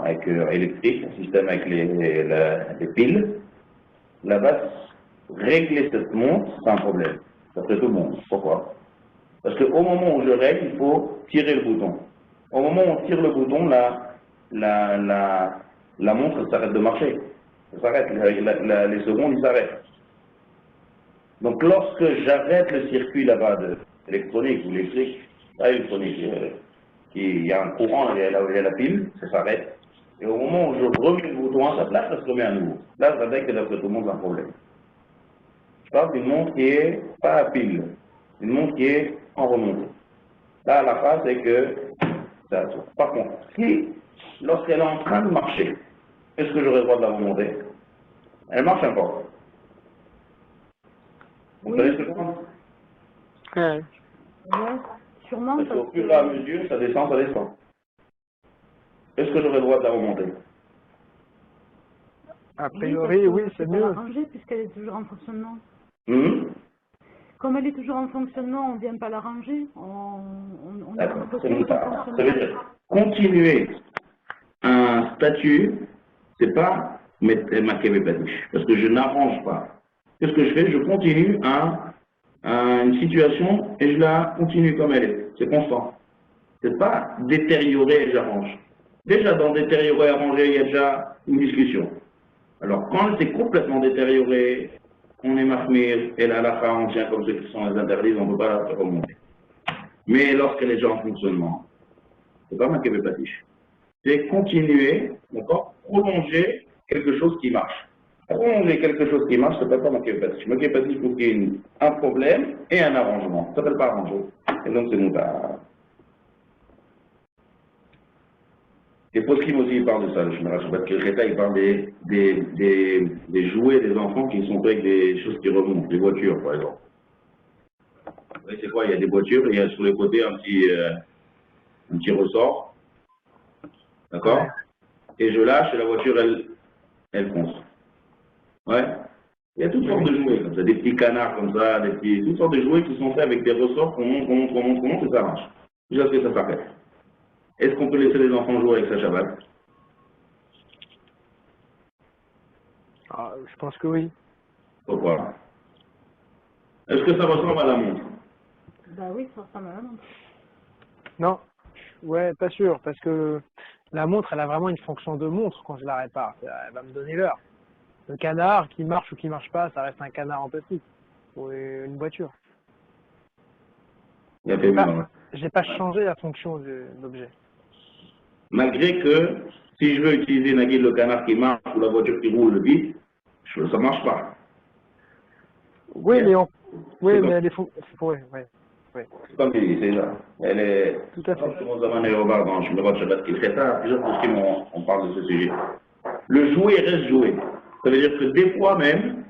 avec électrique, un système avec les piles, là-bas, régler cette montre, c'est un problème. Ça fait tout le monde. Pourquoi? Parce qu'au moment où je règle, il faut tirer le bouton. Au moment où on tire le bouton, la montre s'arrête de marcher. Ça s'arrête, les secondes, ils s'arrêtent. Donc lorsque j'arrête le circuit là-bas électronique ou électrique, pas électronique, il y a un courant, il y a la pile, ça s'arrête. Et au moment où je remets le bouton à sa place, ça se remet à nouveau. Là, ça veut dire que d'après tout le monde, c'est un problème. Je parle d'une montre qui est pas à pile, une montre qui est en remontée. Là, la phrase, c'est que, par contre, si, lorsqu'elle est en train de marcher, est-ce que j'aurai le droit de la remonter? Elle marche encore. Vous savez ce que je pense? Ouais. Ouais, sûrement. Parce qu'au fur et à mesure, ça descend, ça descend. Est-ce que j'aurai le droit de la remonter? A priori, oui, c'est mieux. On ranger puisqu'elle est toujours en fonctionnement. Comme elle est toujours en fonctionnement, on ne vient pas la ranger. D'accord, c'est mon cas. Ça veut dire continuer un statut, c'est pas Makebe Badish, parce que je n'arrange pas. Qu'est-ce que je fais? Je continue une situation et je la continue comme elle est. C'est constant. C'est pas détériorer et j'arrange. Déjà, dans détériorer et arranger, il y a déjà une discussion. Alors, quand c'est complètement détérioré, on est mahmir et la halakha, on tient comme ceux qui sont les interdits, on ne peut pas la faire remonter. Mais lorsqu'elle est déjà en fonctionnement, c'est pas Makebe Badish. C'est continuer, d'accord, prolonger quelque chose qui marche. Prolonger quelque chose qui marche, ça ne s'appelle pas Makebe Badish. Makebe Badish, il faut qu'il y ait un problème et un arrangement. Ça ne s'appelle pas arranger. Et donc c'est Mouta. Et Poskim aussi, il parle de ça, le Shemara Shabbat Kircheta, il parle des jouets des enfants qui sont faits avec des choses qui remontent, des voitures par exemple. Vous voyez, c'est quoi? Il y a des voitures, et il y a sur les côtés un petit ressort. D'accord? Et je lâche et la voiture, elle fonce. Ouais. Il y a toutes sortes de jouets comme ça, des petits canards comme ça, toutes sortes de jouets qui sont faits avec des ressorts qu'on monte, et ça marche. Jusqu'à ce que ça s'arrête. Est-ce qu'on peut laisser les enfants jouer avec ça Shabbat? Je pense que oui. Pourquoi? Est-ce que ça ressemble à la montre? Bah oui, ça ressemble à la montre. Non, ouais, pas sûr, parce que la montre, elle a vraiment une fonction de montre quand je la répare. Elle va me donner l'heure. Le canard, qui marche ou qui marche pas, ça reste un canard en petit. Ou une voiture. J'ai pas changé la fonction de l'objet. Malgré que, si je veux utiliser Nagil le canard qui marche ou la voiture qui roule vite, ça ne marche pas. Oui, mais mais elle est C'est comme tu dis, c'est ça. Elle est. Tout à fait. Dans Shmirat Shabbat Kircheta, plusieurs fois on parle de ce sujet. Le jouet reste joué. Ça veut dire que des fois même,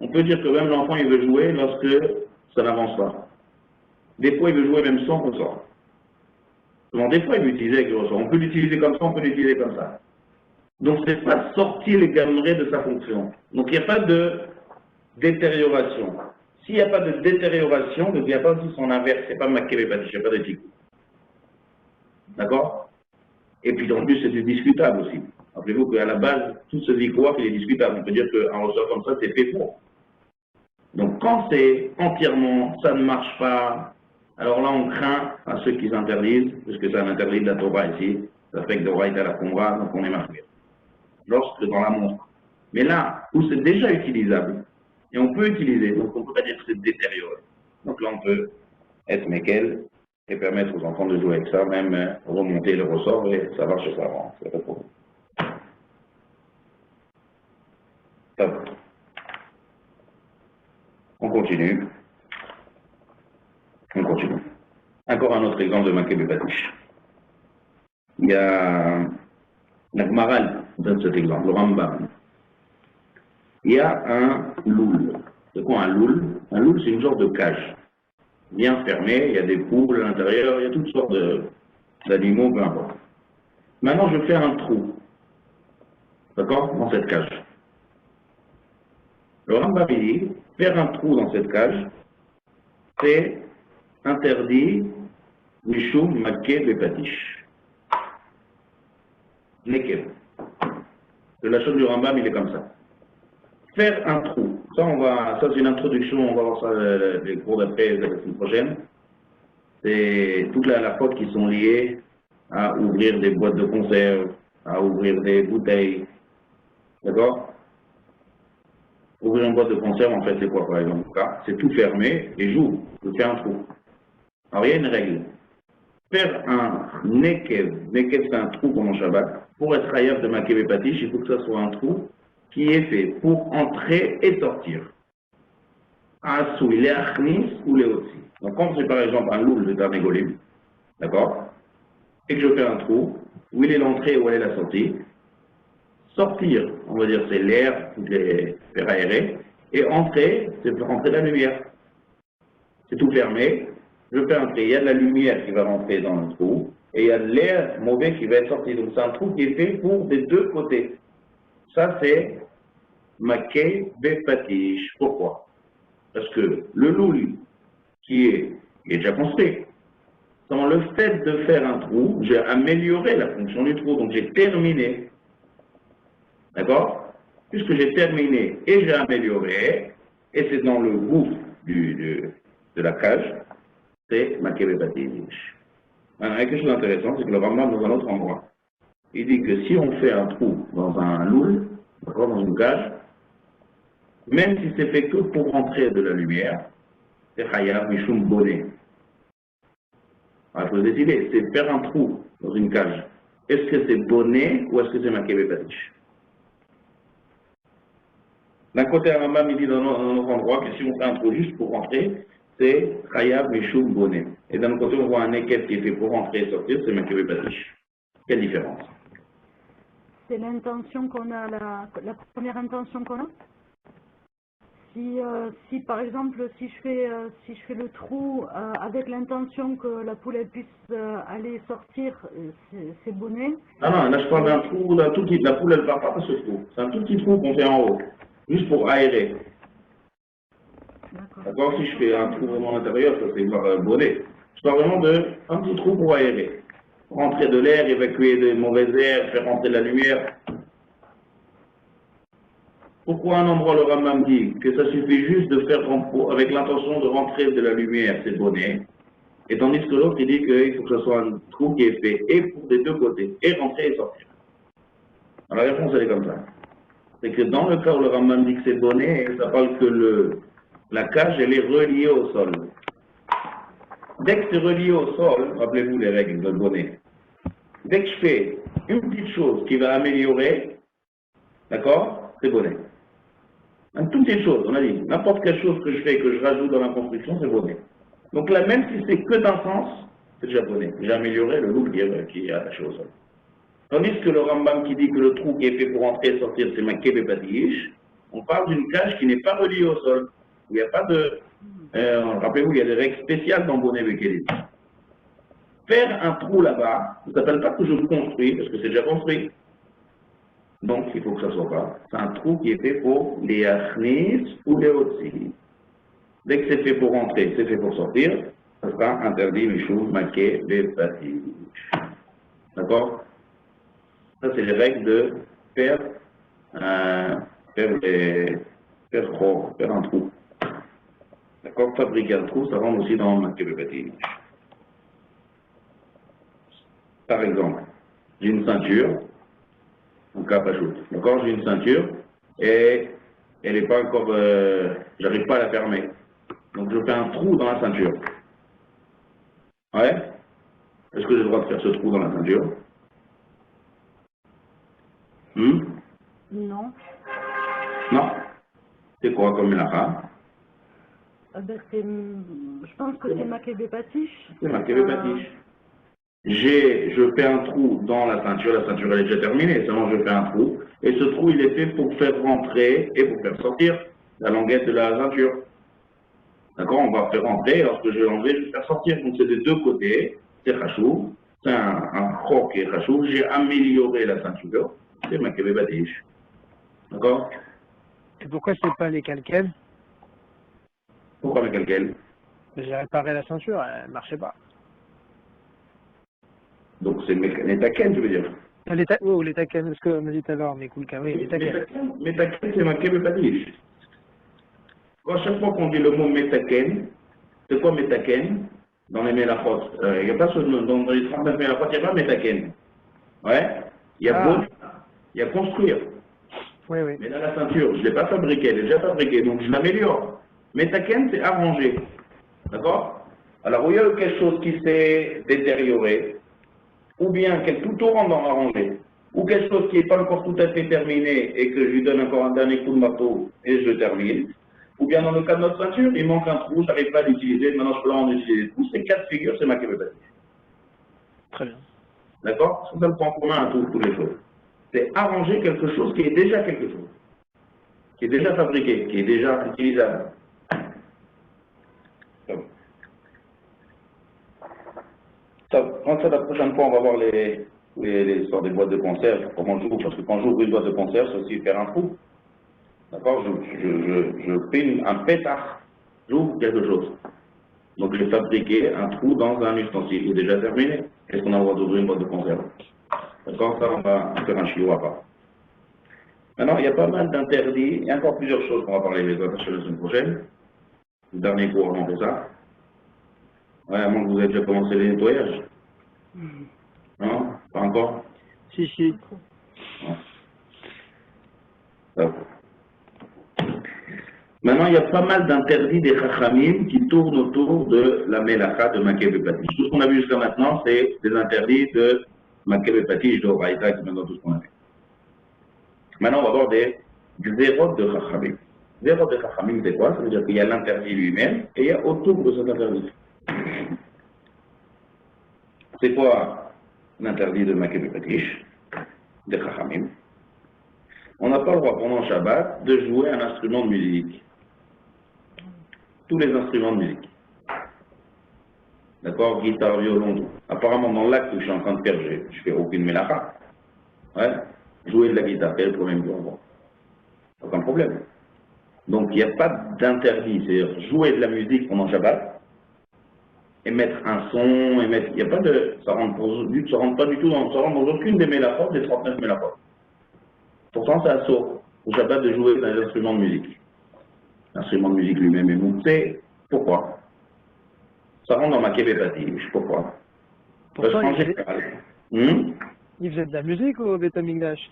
on peut dire que même l'enfant il veut jouer lorsque ça n'avance pas. Des fois il veut jouer même sans ressort. Des fois il veut utiliser avec le ressort. On peut l'utiliser comme ça, on peut l'utiliser comme ça. Donc c'est pas sortir les gammerets de sa fonction. Donc il n'y a pas de détérioration. S'il n'y a pas de détérioration, donc il n'y a pas aussi son inverse, c'est pas Makebe Badish, il n'y a pas de tikou. D'accord? Et puis en plus c'est discutable aussi. Rappelez-vous qu'à la base, tout ce victoire, il est discutable. On peut dire qu'un ressort comme ça, c'est fait pour. Donc quand c'est entièrement, ça ne marche pas, alors là on craint à ceux qui s'interdisent, puisque c'est un interdit de la Torah ici, ça fait que d'oreille à la Khumra, donc on est marqué. Lorsque dans la montre. Mais là où c'est déjà utilisable, et on peut utiliser, donc on ne peut pas dire que c'est détérioré. Donc là on peut être méquel et permettre aux enfants de jouer avec ça, même remonter le ressort et ça va chez parents. C'est pas de problème. Top. On continue. On continue. Encore un autre exemple de Maké Bepatish. Il y a la Gemara donne cet exemple, le Rambam. Il y a un loul. C'est quoi un loul? Un loul, c'est une sorte de cage. Bien fermée, il y a des poules à l'intérieur, il y a toutes sortes d'animaux, peu importe. Maintenant, je fais un trou. D'accord? Dans cette cage. Le Rambam dit, faire un trou dans cette cage, c'est interdit Mishum Maké Bepatish. Nekev. La chose du Rambam, il est comme ça. Faire un trou. Ça c'est une introduction, on va voir ça les cours d'après la semaine prochaine. C'est toute la faute qui sont liées à ouvrir des boîtes de conserve, à ouvrir des bouteilles. D'accord? Ouvrir une boîte de conserve, en fait, c'est quoi par exemple? C'est tout fermé et j'ouvre, je fais un trou. Alors il y a une règle. Faire un nekev, nekev c'est un trou comme en Shabbat, pour être hayab de Maké Bepatish, il faut que ça soit un trou qui est fait pour entrer et sortir. Asou, les achnis ou les otsi. Donc quand c'est par exemple un loul de Tarnégolim, d'accord, et que je fais un trou, où il est l'entrée ou où elle est la sortie, sortir, on va dire c'est l'air, faire aérer, et entrer, c'est faire rentrer la lumière. C'est tout fermé, je fais entrer, il y a de la lumière qui va rentrer dans le trou, et il y a de l'air mauvais qui va être sorti. Donc c'est un trou qui est fait pour des deux côtés. Ça c'est Maké Bepatish. Pourquoi? Parce que le loul qui est déjà construit, dans le fait de faire un trou, j'ai amélioré la fonction du trou, donc j'ai terminé. D'accord? Puisque j'ai terminé et j'ai amélioré, et c'est dans le gouffre de la cage, c'est Maké Bepatish. Maintenant, il y a quelque chose d'intéressant, c'est que le Rambam dans un autre endroit, il dit que si on fait un trou dans un loul, dans une cage, même si c'est fait que pour rentrer de la lumière, c'est Hayab Mishum Boné. Alors, il faut décider, c'est faire un trou dans une cage. Est-ce que c'est Boné ou est-ce que c'est Maké Bepatish? D'un côté, Rambam il dit dans un autre endroit que si on fait un trou juste pour rentrer, c'est Hayab Mishum Boné. Et d'un autre côté, on voit un équerre qui est fait pour rentrer et sortir, c'est Maké Bepatish. Quelle différence? C'est l'intention qu'on a, la première intention qu'on a. Si par exemple, si je fais le trou avec l'intention que la poule elle puisse aller sortir, c'est bonnet. Non, là je parle d'un trou, la poule elle ne part pas de ce trou. C'est un tout petit trou qu'on fait en haut, juste pour aérer. D'accord? Si je fais un trou vraiment à l'intérieur, ça c'est bonnet. Je parle vraiment d'un petit trou pour aérer. Rentrer de l'air, évacuer des mauvaises airs, faire rentrer de la lumière. Pourquoi un endroit le Rambam dit que ça suffit juste de faire avec l'intention de rentrer de la lumière, c'est bonnet, et tandis que l'autre il dit qu'il faut que ce soit un trou qui est fait et pour des deux côtés, et rentrer et sortir. Alors la réponse elle est comme ça. C'est que dans le cas où le Rambam dit que c'est bonnet, ça parle que la cage elle est reliée au sol. Dès que c'est relié au sol, rappelez-vous les règles de bonnet, dès que je fais une petite chose qui va améliorer, d'accord, c'est bonnet. Une toute petite chose, on a dit, n'importe quelle chose que je fais, que je rajoute dans la construction, c'est bonnet. Donc là, même si c'est que d'un sens, c'est déjà bonnet. J'ai amélioré le look qui est attaché au sol. Tandis que le Rambam qui dit que le trou qui est fait pour entrer et sortir, c'est Maké Bepatish, on parle d'une cage qui n'est pas reliée au sol. Il n'y a pas de... rappelez-vous, il y a des règles spéciales dans Bonnet Bekelim. Faire un trou là-bas, ça ne s'appelle pas que je construis, parce que c'est déjà construit. Donc, il faut que ça soit pas. C'est un trou qui est fait pour les achnis ou les otsi. Dès que c'est fait pour rentrer, c'est fait pour sortir, ça sera interdit, Mishum, Maké, Bepatish. D'accord? Ça, c'est les règles de faire, faire un trou. D'accord? Fabriquer un trou, ça rentre aussi dans Makebe Patich. Par exemple, j'ai une ceinture, en cas shoot. D'accord? J'ai une ceinture et elle n'est pas encore, j'arrive pas à la fermer. Donc je fais un trou dans la ceinture. Ouais? Est-ce que j'ai le droit de faire ce trou dans la ceinture? Non. Non. C'est quoi comme mélacha? Ben, je pense que c'est Makebe Patich. C'est Makebe Patich. Je fais un trou dans la ceinture elle est déjà terminée, seulement je fais un trou, et ce trou il est fait pour faire rentrer et pour faire sortir la languette de la ceinture. D'accord? On va faire rentrer, et lorsque je vais l'enlever, je vais faire sortir. Donc c'est des deux côtés, c'est Khashou, c'est un croc et Khashou, j'ai amélioré la ceinture, c'est Makebe Patich. D'accord? Et pourquoi c'est pas les calquels? Pourquoi avec lequel? J'ai réparé la ceinture, elle marchait pas. Donc c'est les taken, tu veux dire? Les taken, ce que m'a dit tout à l'heure, mais cool, oui, les taken. Metaken, c'est Makebe Patich. À chaque fois qu'on dit le mot Metaken, c'est quoi Metaken? Dans les Mélachot, il n'y a pas dans les 39 Mélachot, il n'y a pas Metaken. Ouais? Il y a il y a construire. Oui, oui. Mais là, la ceinture, je ne l'ai pas fabriquée, elle est déjà fabriquée, donc je l'améliore. Metaken, c'est arranger. D'accord? Alors, où il y a quelque chose qui s'est détérioré, ou bien tout rentre dans l'arrangé, ou quelque chose qui n'est pas encore tout à fait terminé et que je lui donne encore un dernier coup de marteau et je termine, ou bien dans le cas de notre ceinture, il manque un trou, je n'arrive pas à l'utiliser, maintenant je peux en utiliser tout. Ces quatre figures, c'est Makebe Patich. Très bien. D'accord? C'est ça le point commun à toutes les choses. C'est arranger quelque chose qui est déjà quelque chose, qui est déjà fabriqué, qui est déjà utilisable. Quand ça, la prochaine fois, on va voir les sortes de boîtes de conserve, comment j'ouvre, parce que quand j'ouvre une boîte de conserve, c'est aussi faire un trou. D'accord? Je fais un pétard, j'ouvre quelque chose. Donc j'ai fabriqué un trou dans un ustensile, il est déjà terminé. Est-ce qu'on a le droit d'ouvrir une boîte de conserve? D'accord? Ça, on va faire un chiot à part. Maintenant, il y a pas mal d'interdits, il y a encore plusieurs choses qu'on va parler les autres la semaine prochaine. Le dernier cours, on fait ça. Ouais, à moins que vous ayez déjà commencé les nettoyages. Non? Pas encore? Si, si. Non. Maintenant, il y a pas mal d'interdits des Chachamim qui tournent autour de la Melacha de Makebe Patich. Tout ce qu'on a vu jusqu'à maintenant, c'est des interdits de Makebe Patich, de Horaïta, qui maintenant tout ce qu'on a vu. Maintenant, on va voir des zérotes de Chachamim. Zérotes de Chachamim, c'est quoi? Ça veut dire qu'il y a l'interdit lui-même et il y a autour de cet interdit. C'est quoi l'interdit de Makebe Patich, de Chachamim? On n'a pas le droit pendant Shabbat de jouer un instrument de musique. Tous les instruments de musique. D'accord? Guitare, violon, tout. Apparemment, dans l'acte où je suis en train de faire, je fais aucune mélacha. Ouais? Jouer de la guitare, quel est le problème? Aucun problème. Donc, il n'y a pas d'interdit. C'est-à-dire jouer de la musique pendant Shabbat, et mettre un son, et mettre. Il n'y a pas de. Ça rentre pas du tout ça rentre dans aucune des mélachot, des 39 mélachot. Pourtant, c'est assaut au Shabbat de jouer dans les instruments de musique. L'instrument de musique lui-même est monté. Pourquoi? Ça rentre dans Makebe Patich. Pourquoi? Parce qu'en général. Il faisait de la musique au Beth Amikdash?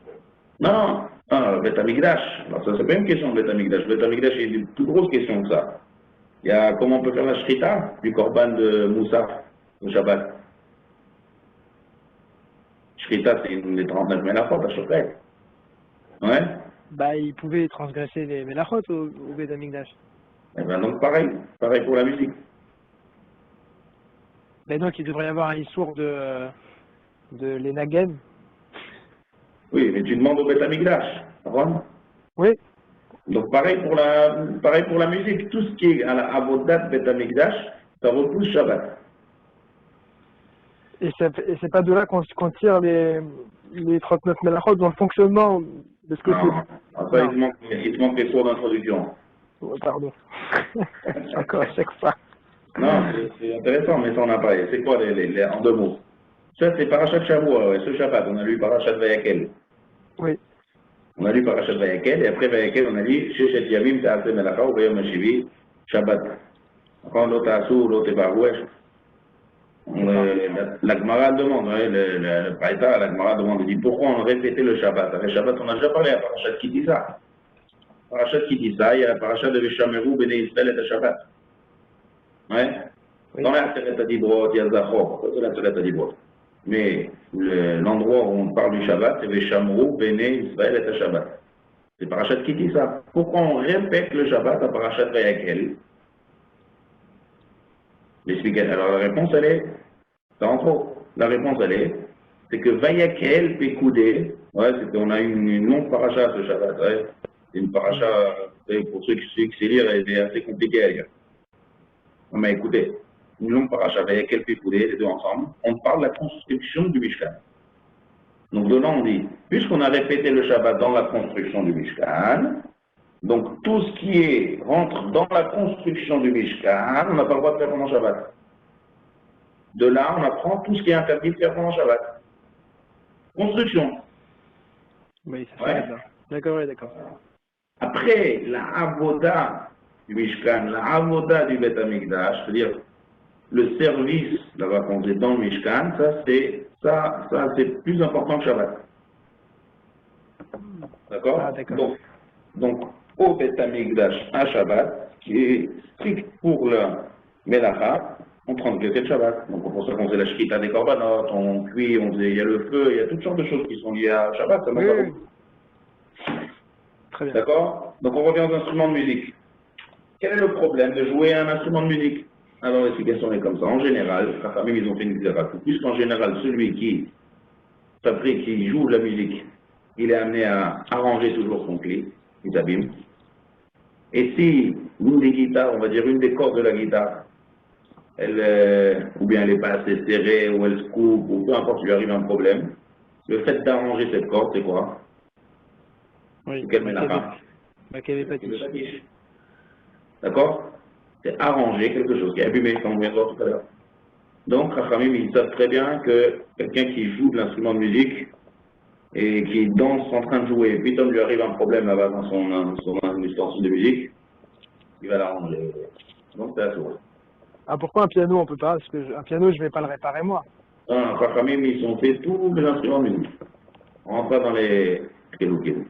Non, Beth Amikdash. Alors ça, c'est pas une question de Beth Amikdash. Beth Amikdash, il y a une plus grosse question que ça. Il y a comment on peut faire la shrita du korban de Moussa au Shabbat. Shrita, c'est une des 39 mélachot à Shofet. Ouais? Bah, il pouvait transgresser les mélachot au Beth Amikdash. Eh bien donc pareil pour la musique. Mais donc il devrait y avoir un issour de l'Enagen. Oui, mais tu demandes au Beth Amikdash, comprends? Oui. Donc pareil pour la musique, tout ce qui est à la avodat Beth Amikdash, ça repousse Shabbat. Et c'est pas de là qu'on tire les 39 mélachot dans le fonctionnement de ce que non. Après, il te manque les cours d'introduction. Oh, pardon. Encore à chaque fois. Non, c'est intéressant, mais ça on n'a pas. C'est quoi en 2 mots? Ça c'est Parashat Shavua, ce Shabbat, on a lu Parashat Vayakel. Oui. On a lu Parashat Vayakel, et après Vayakel, on a dit Sheshet Yamim Ta'aseh Melacha ou Vayom Hashivi Shabbat. Quand l'autre Asou, l'autre Barouech. La Gemara demande, le Braïta, la Gemara demande, il dit pourquoi on répétait le Shabbat. Le Shabbat, on a déjà parlé à Parashat qui dit ça. Parashat qui dit ça, il y a Parashat de Veshameru Bene Israël et Shabbat. Ouais. Oui. Dans la Seret Adibrot, il y a Zachor, c'est la Seret Adibrot. Mais l'endroit où on parle du Shabbat, c'est Veshameru Bene Israël et Shabbat. C'est Parashat qui dit ça. Pourquoi on répète le Shabbat à Parashat Vayakel? L'explication. Alors la réponse, elle est, ça en trop. La réponse, elle est, c'est que Vayakel Pekoudé, ouais, on a une longue paracha ce Shabbat, ouais. C'est une paracha, pour ceux qui savent lire, elle est assez compliquée à lire. Mais écoutez, une longue paracha, Vayakel Pekoudé, les deux ensemble, on parle de la construction du Mishkan. Donc de là, on dit, puisqu'on a répété le Shabbat dans la construction du Mishkan, donc tout ce qui rentre dans la construction du Mishkan, on n'a pas le droit de faire pendant Shabbat. De là, on apprend tout ce qui est interdit de faire pendant Shabbat. Construction. Oui, c'est ça. D'accord, oui, d'accord. Après, la avoda du Mishkan, la avoda du Beth Amikdash, c'est-à-dire le service, la raconte dans le Mishkan, ça c'est plus important que Shabbat. D'accord? Ah, d'accord. Donc, au Beth Amikdash, à Shabbat, qui est strict pour le Melacha, on transgressait le Shabbat. Donc, pour ça qu'on faisait la shkita des korbanot, on cuit, il y a le feu, il y a toutes sortes de choses qui sont liées à Shabbat. Ça Oui. Très bien. D'accord? Donc, on revient aux instruments de musique. Quel est le problème de jouer un instrument de musique? Alors, l'explication est comme ça. En général, les familles, ils ont fait une xéra. Puisqu'en général, celui qui fabrique, qui joue de la musique, il est amené à arranger toujours son clé, il s'abîme. Et si l'une des guitares, on va dire une des cordes de la guitare, ou bien elle n'est pas assez serrée, ou elle se coupe, ou peu importe, lui arrive un problème, le fait d'arranger cette corde, c'est quoi? Oui. Quelle ménara? Quelle est patiche. D'accord? C'est arranger quelque chose qui est abîmé, comme on vient de voir tout à l'heure. Donc, Rachamim, ils savent très bien que quelqu'un qui joue de l'instrument de musique et qui danse en train de jouer, et puis comme lui arrive un problème là-bas dans son ustensile de musique, il va l'arranger. Donc, c'est à tout. Ah, pourquoi un piano on peut pas? Parce que un piano, je vais pas le réparer moi. Non, Rachamim, ils ont fait tous les instruments de musique. On rentre pas dans les kéloukélouks.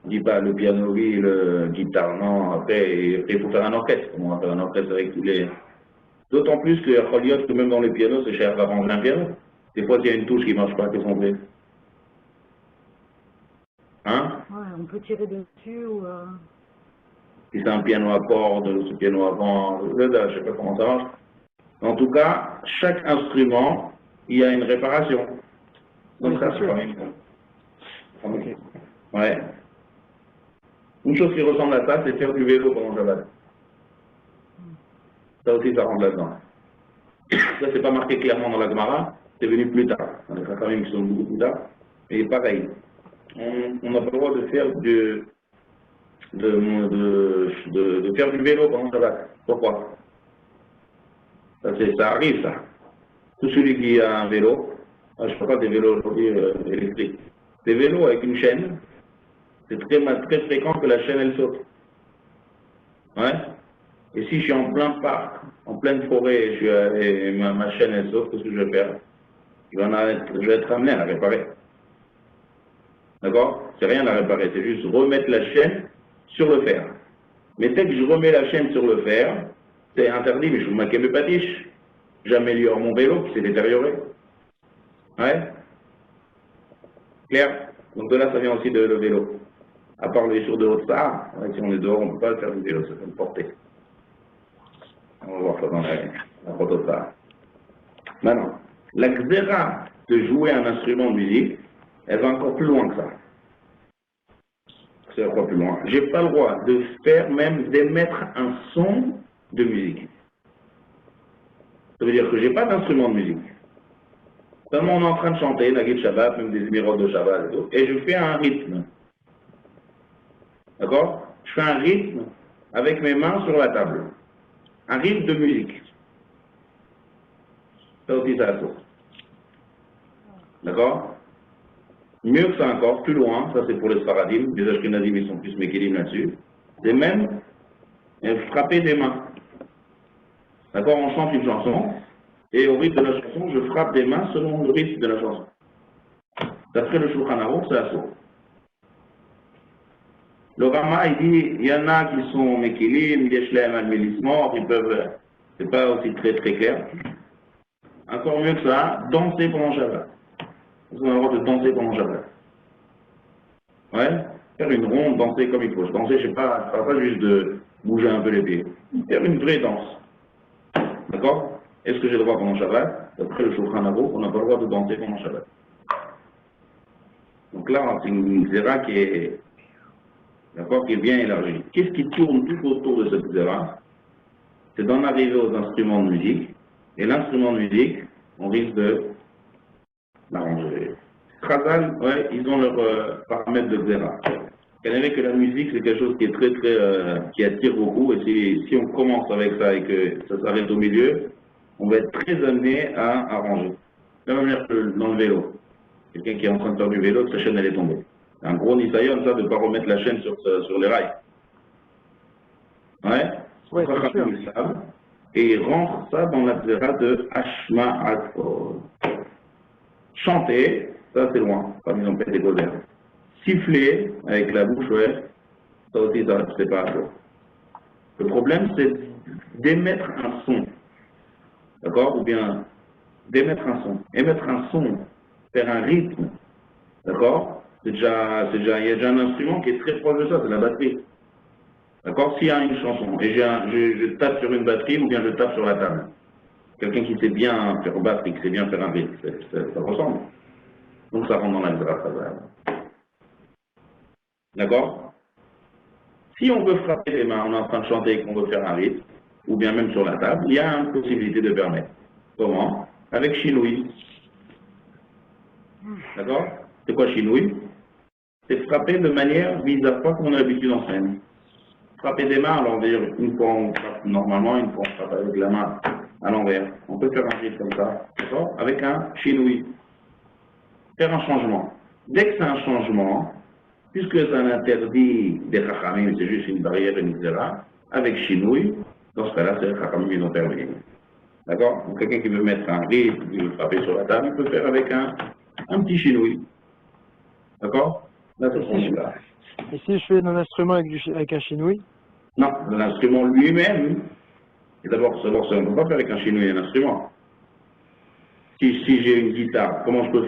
On ne dit pas le piano, oui, le guitare, non. Après, il faut faire un orchestre. On va faire un orchestre avec tous les... D'autant plus que même dans les pianos, c'est cher d'arranger un piano. Des fois, il y a une touche qui ne marche pas, qu'est-ce qu'on fait? Hein? Ouais, on peut tirer dessus ou... Si c'est un piano à cordes, ce piano avant, je ne sais pas comment ça marche. En tout cas, chaque instrument, il y a une réparation. Donc ça, c'est quand même... Okay. Ouais. Une chose qui ressemble à ça, c'est faire du vélo pendant Shabbat. Ça aussi, ça rentre là-dedans. Ça, c'est pas marqué clairement dans la Gemara, c'est venu plus tard. Dans les Chachamim qui sont beaucoup plus tard. Mais pareil, on n'a pas le droit de faire de faire du vélo pendant Shabbat. Pourquoi? Ça arrive, ça. Tout celui qui a un vélo, je ne parle pas des vélos aujourd'hui électriques, des vélos avec une chaîne, c'est très fréquent que la chaîne, elle saute. Ouais. Et si je suis en plein parc, en pleine forêt, et ma chaîne, elle saute, qu'est-ce que je vais faire? Je vais être amené à la réparer. D'accord? C'est rien à réparer, c'est juste remettre la chaîne sur le fer. Mais dès que je remets la chaîne sur le fer, c'est interdit, mais je m'inquiète mes patiches. J'améliore mon vélo qui s'est détérioré. Ouais? Clair? Donc de là, ça vient aussi de le vélo. À part les jours de Haute-Sahara, si on est dehors, on ne peut pas faire du vélo, ça peut me porter. On va voir ça dans la photo de Sahara. Maintenant, la xéra de jouer un instrument de musique, elle va encore plus loin que ça. C'est encore plus loin. Je n'ai pas le droit de faire, même d'émettre un son de musique. Ça veut dire que je n'ai pas d'instrument de musique. Seulement on est en train de chanter, Nagid Shabbat, même des émirats de Shabbat et tout, et je fais un rythme. D'accord? Je fais un rythme avec mes mains sur la table. Un rythme de musique. Ça aussi, ça a tout. D'accord? Mieux que ça encore, plus loin, ça c'est pour les Sfaradim, les Ashkenazim ils sont plus Mekilim là-dessus, c'est même frapper des mains. D'accord, on chante une chanson, et au rythme de la chanson, je frappe des mains selon le rythme de la chanson. D'après le Shulchan Aruch, c'est assaut. Le Rama, il dit, il y en a qui sont Mekilim, Yeshlem, Al-Mélismor, ils peuvent, c'est pas aussi très très clair. Encore mieux que ça, danser pendant Shabbat. Vous avez le droit de danser pendant Shabbat. Ouais, faire une ronde, danser comme il faut. Danser, je sais pas, pas juste de bouger un peu les pieds. Faire une vraie danse. D'accord? Est-ce que j'ai le droit pendant Shabbat? D'après le Shulchan Aruch, on n'a pas le droit de danser pendant Shabbat. Donc là, c'est une xéra qui est, d'accord, qui est bien élargie. Qu'est-ce qui tourne tout autour de cette xéra? C'est d'en arriver aux instruments de musique. Et l'instrument de musique, on risque de l'arranger. Chazal, ouais, ils ont leurs paramètres de xéra. Vous que la musique, c'est quelque chose qui est très, qui attire beaucoup. Et si on commence avec ça et que ça s'arrête au milieu, on va être très amené à arranger. De la même manière que dans le vélo. Quelqu'un qui est en train de faire du vélo, que sa chaîne elle est tombée. C'est un gros nisayon, ça, de ne pas remettre la chaîne sur les rails. Ouais, Ouais, c'est sûr. et il rentre ça dans la xéra de Hashma Adkor. Chanter, ça c'est loin, comme ils ont fait des gouvers. Siffler avec la bouche, ouais, ça aussi, ça, c'est pas chaud. Le problème, c'est d'émettre un son. D'accord? Ou bien d'émettre un son. Émettre un son, faire un rythme. D'accord? Il y a déjà un instrument qui est très proche de ça, c'est la batterie. D'accord? S'il y a une chanson et je tape sur une batterie ou bien je tape sur la table. Quelqu'un qui sait bien faire batterie, qui sait bien faire un rythme, ça ressemble. Donc ça rentre dans la grâce. D'accord? Si on veut frapper les mains, on est en train de chanter et qu'on veut faire un rythme, ou bien même sur la table, il y a une possibilité de permettre. Comment? Avec chinouille. D'accord? C'est quoi chinouille? C'est frapper de manière bizarre, pas comme on a l'habitude en scène. Frapper des mains à l'envers, une fois on frappe normalement, une fois on frappe avec la main à l'envers. On peut faire un rythme comme ça, d'accord? Avec un chinouille. Faire un changement. Dès que c'est un changement, puisque c'est un interdit des chachamim, c'est juste une barrière, etc., avec chinouille, dans ce cas-là, c'est les chachamim qui ont permis. D'accord? Donc quelqu'un qui veut mettre un rythme, qui veut frapper sur la table, il peut faire avec un petit chinouille. D'accord? Là, c'est ce là. Et si je fais un instrument avec un chinouille? Non, l'instrument lui-même, et d'abord, on ne peut pas faire avec un chinouille un instrument. Si j'ai une guitare, comment je peux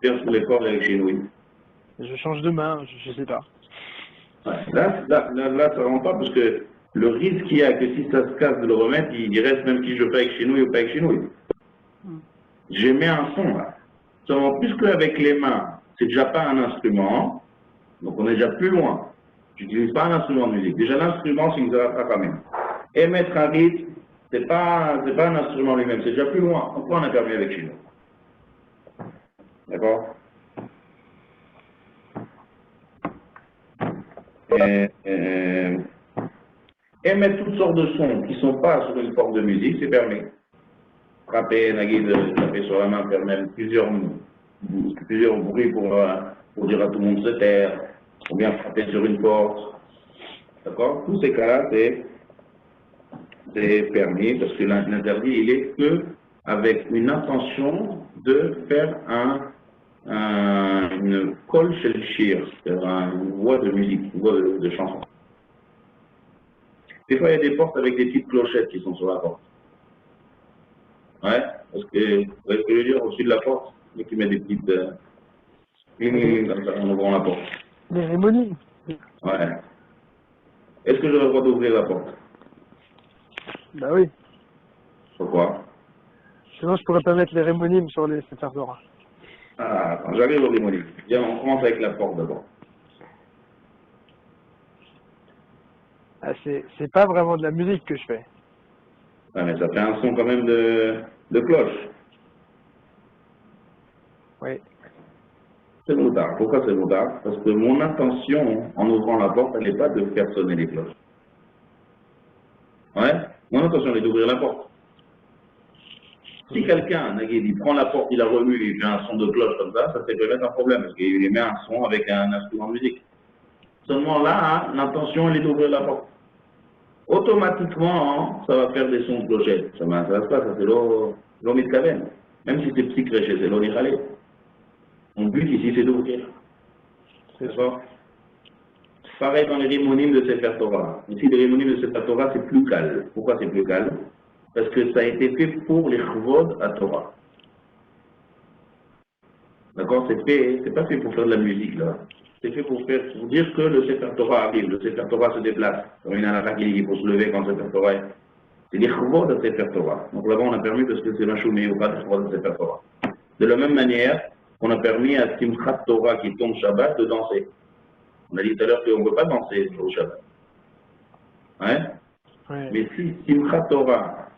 faire sur les cordes avec chinouille? Je change de main, je sais pas. Ouais. Là, ça ne rentre pas parce que le risque qu'il y a que si ça se casse de le remettre, il reste même si je fais avec chinouille ou pas avec chinouille. J'émets un son là. Seulement, puisque avec les mains, c'est déjà pas un instrument, donc on est déjà plus loin. Je n'utilise pas un instrument de musique. Déjà l'instrument, c'est une xéra quand même. Émettre un rythme, c'est pas un instrument lui-même, c'est déjà plus loin. Pourquoi on a permis avec chinouille? D'accord? Émettre toutes sortes de sons qui ne sont pas sur une forme de musique, c'est permis. Frapper, taper sur la main, faire même plusieurs bruits pour dire à tout le monde se taire, ou bien frapper sur une porte. D'accord? Tous ces cas-là, c'est permis, parce que l'interdit, il est que avec une intention de faire une kol shel shir, c'est-à-dire une voix de musique, une voix de chanson. Des fois, il y a des portes avec des petites clochettes qui sont sur la porte. Ouais, parce que, vous voyez ce que je veux dire, au-dessus de la porte, mais qui met des petites comme ça, en ouvrant la porte. Des rémonies. Ouais. Est-ce que j'aurais le droit d'ouvrir la porte? Bah oui. Pourquoi? Sinon, je pourrais pas mettre les rémonimes sur les Sefer Torah. Ah, attends, j'arrive au démonique. Bien, on commence avec la porte d'abord. Ah, c'est pas vraiment de la musique que je fais. Ouais, mais ça fait un son quand même de cloche. Oui. C'est moutard. Pourquoi c'est moutard? Parce que mon intention, en ouvrant la porte, elle n'est pas de faire sonner les cloches. Ouais? Mon intention est d'ouvrir la porte. Si quelqu'un, il prend la porte, il la remue, il fait un son de cloche comme ça peut être un problème, parce qu'il émet un son avec un instrument de musique. Seulement là, hein, l'intention, elle est d'ouvrir la porte. Automatiquement, hein, ça va faire des sons de clochette. Ça ne m'intéresse pas, ça c'est l'eau mitkaven. Même si c'est psycréché, c'est l'eau niralé. Mon but ici, c'est d'ouvrir. C'est ça. Pareil dans les rimonimes de Sefer Torah. Ici, les rimonimes de Sefer Torah, c'est plus calme. Pourquoi c'est plus calme? Parce que ça a été fait pour les chvod à Torah. D'accord? C'est pas fait pour faire de la musique, là. C'est fait pour dire que le Sefer Torah arrive, le Sefer Torah se déplace. Comme une halakha qui dit qu'il faut se lever quand le Sefer Torah est. C'est les chvod à Sefer Torah. Donc là-bas, on a permis parce que c'est Machoumé ou pas de chvod à Sefer Torah. De la même manière, on a permis à Simchat Torah qui tombe Shabbat de danser. On a dit tout à l'heure qu'on ne peut pas danser au Shabbat. Hein? Ouais. Mais si Simchat Torah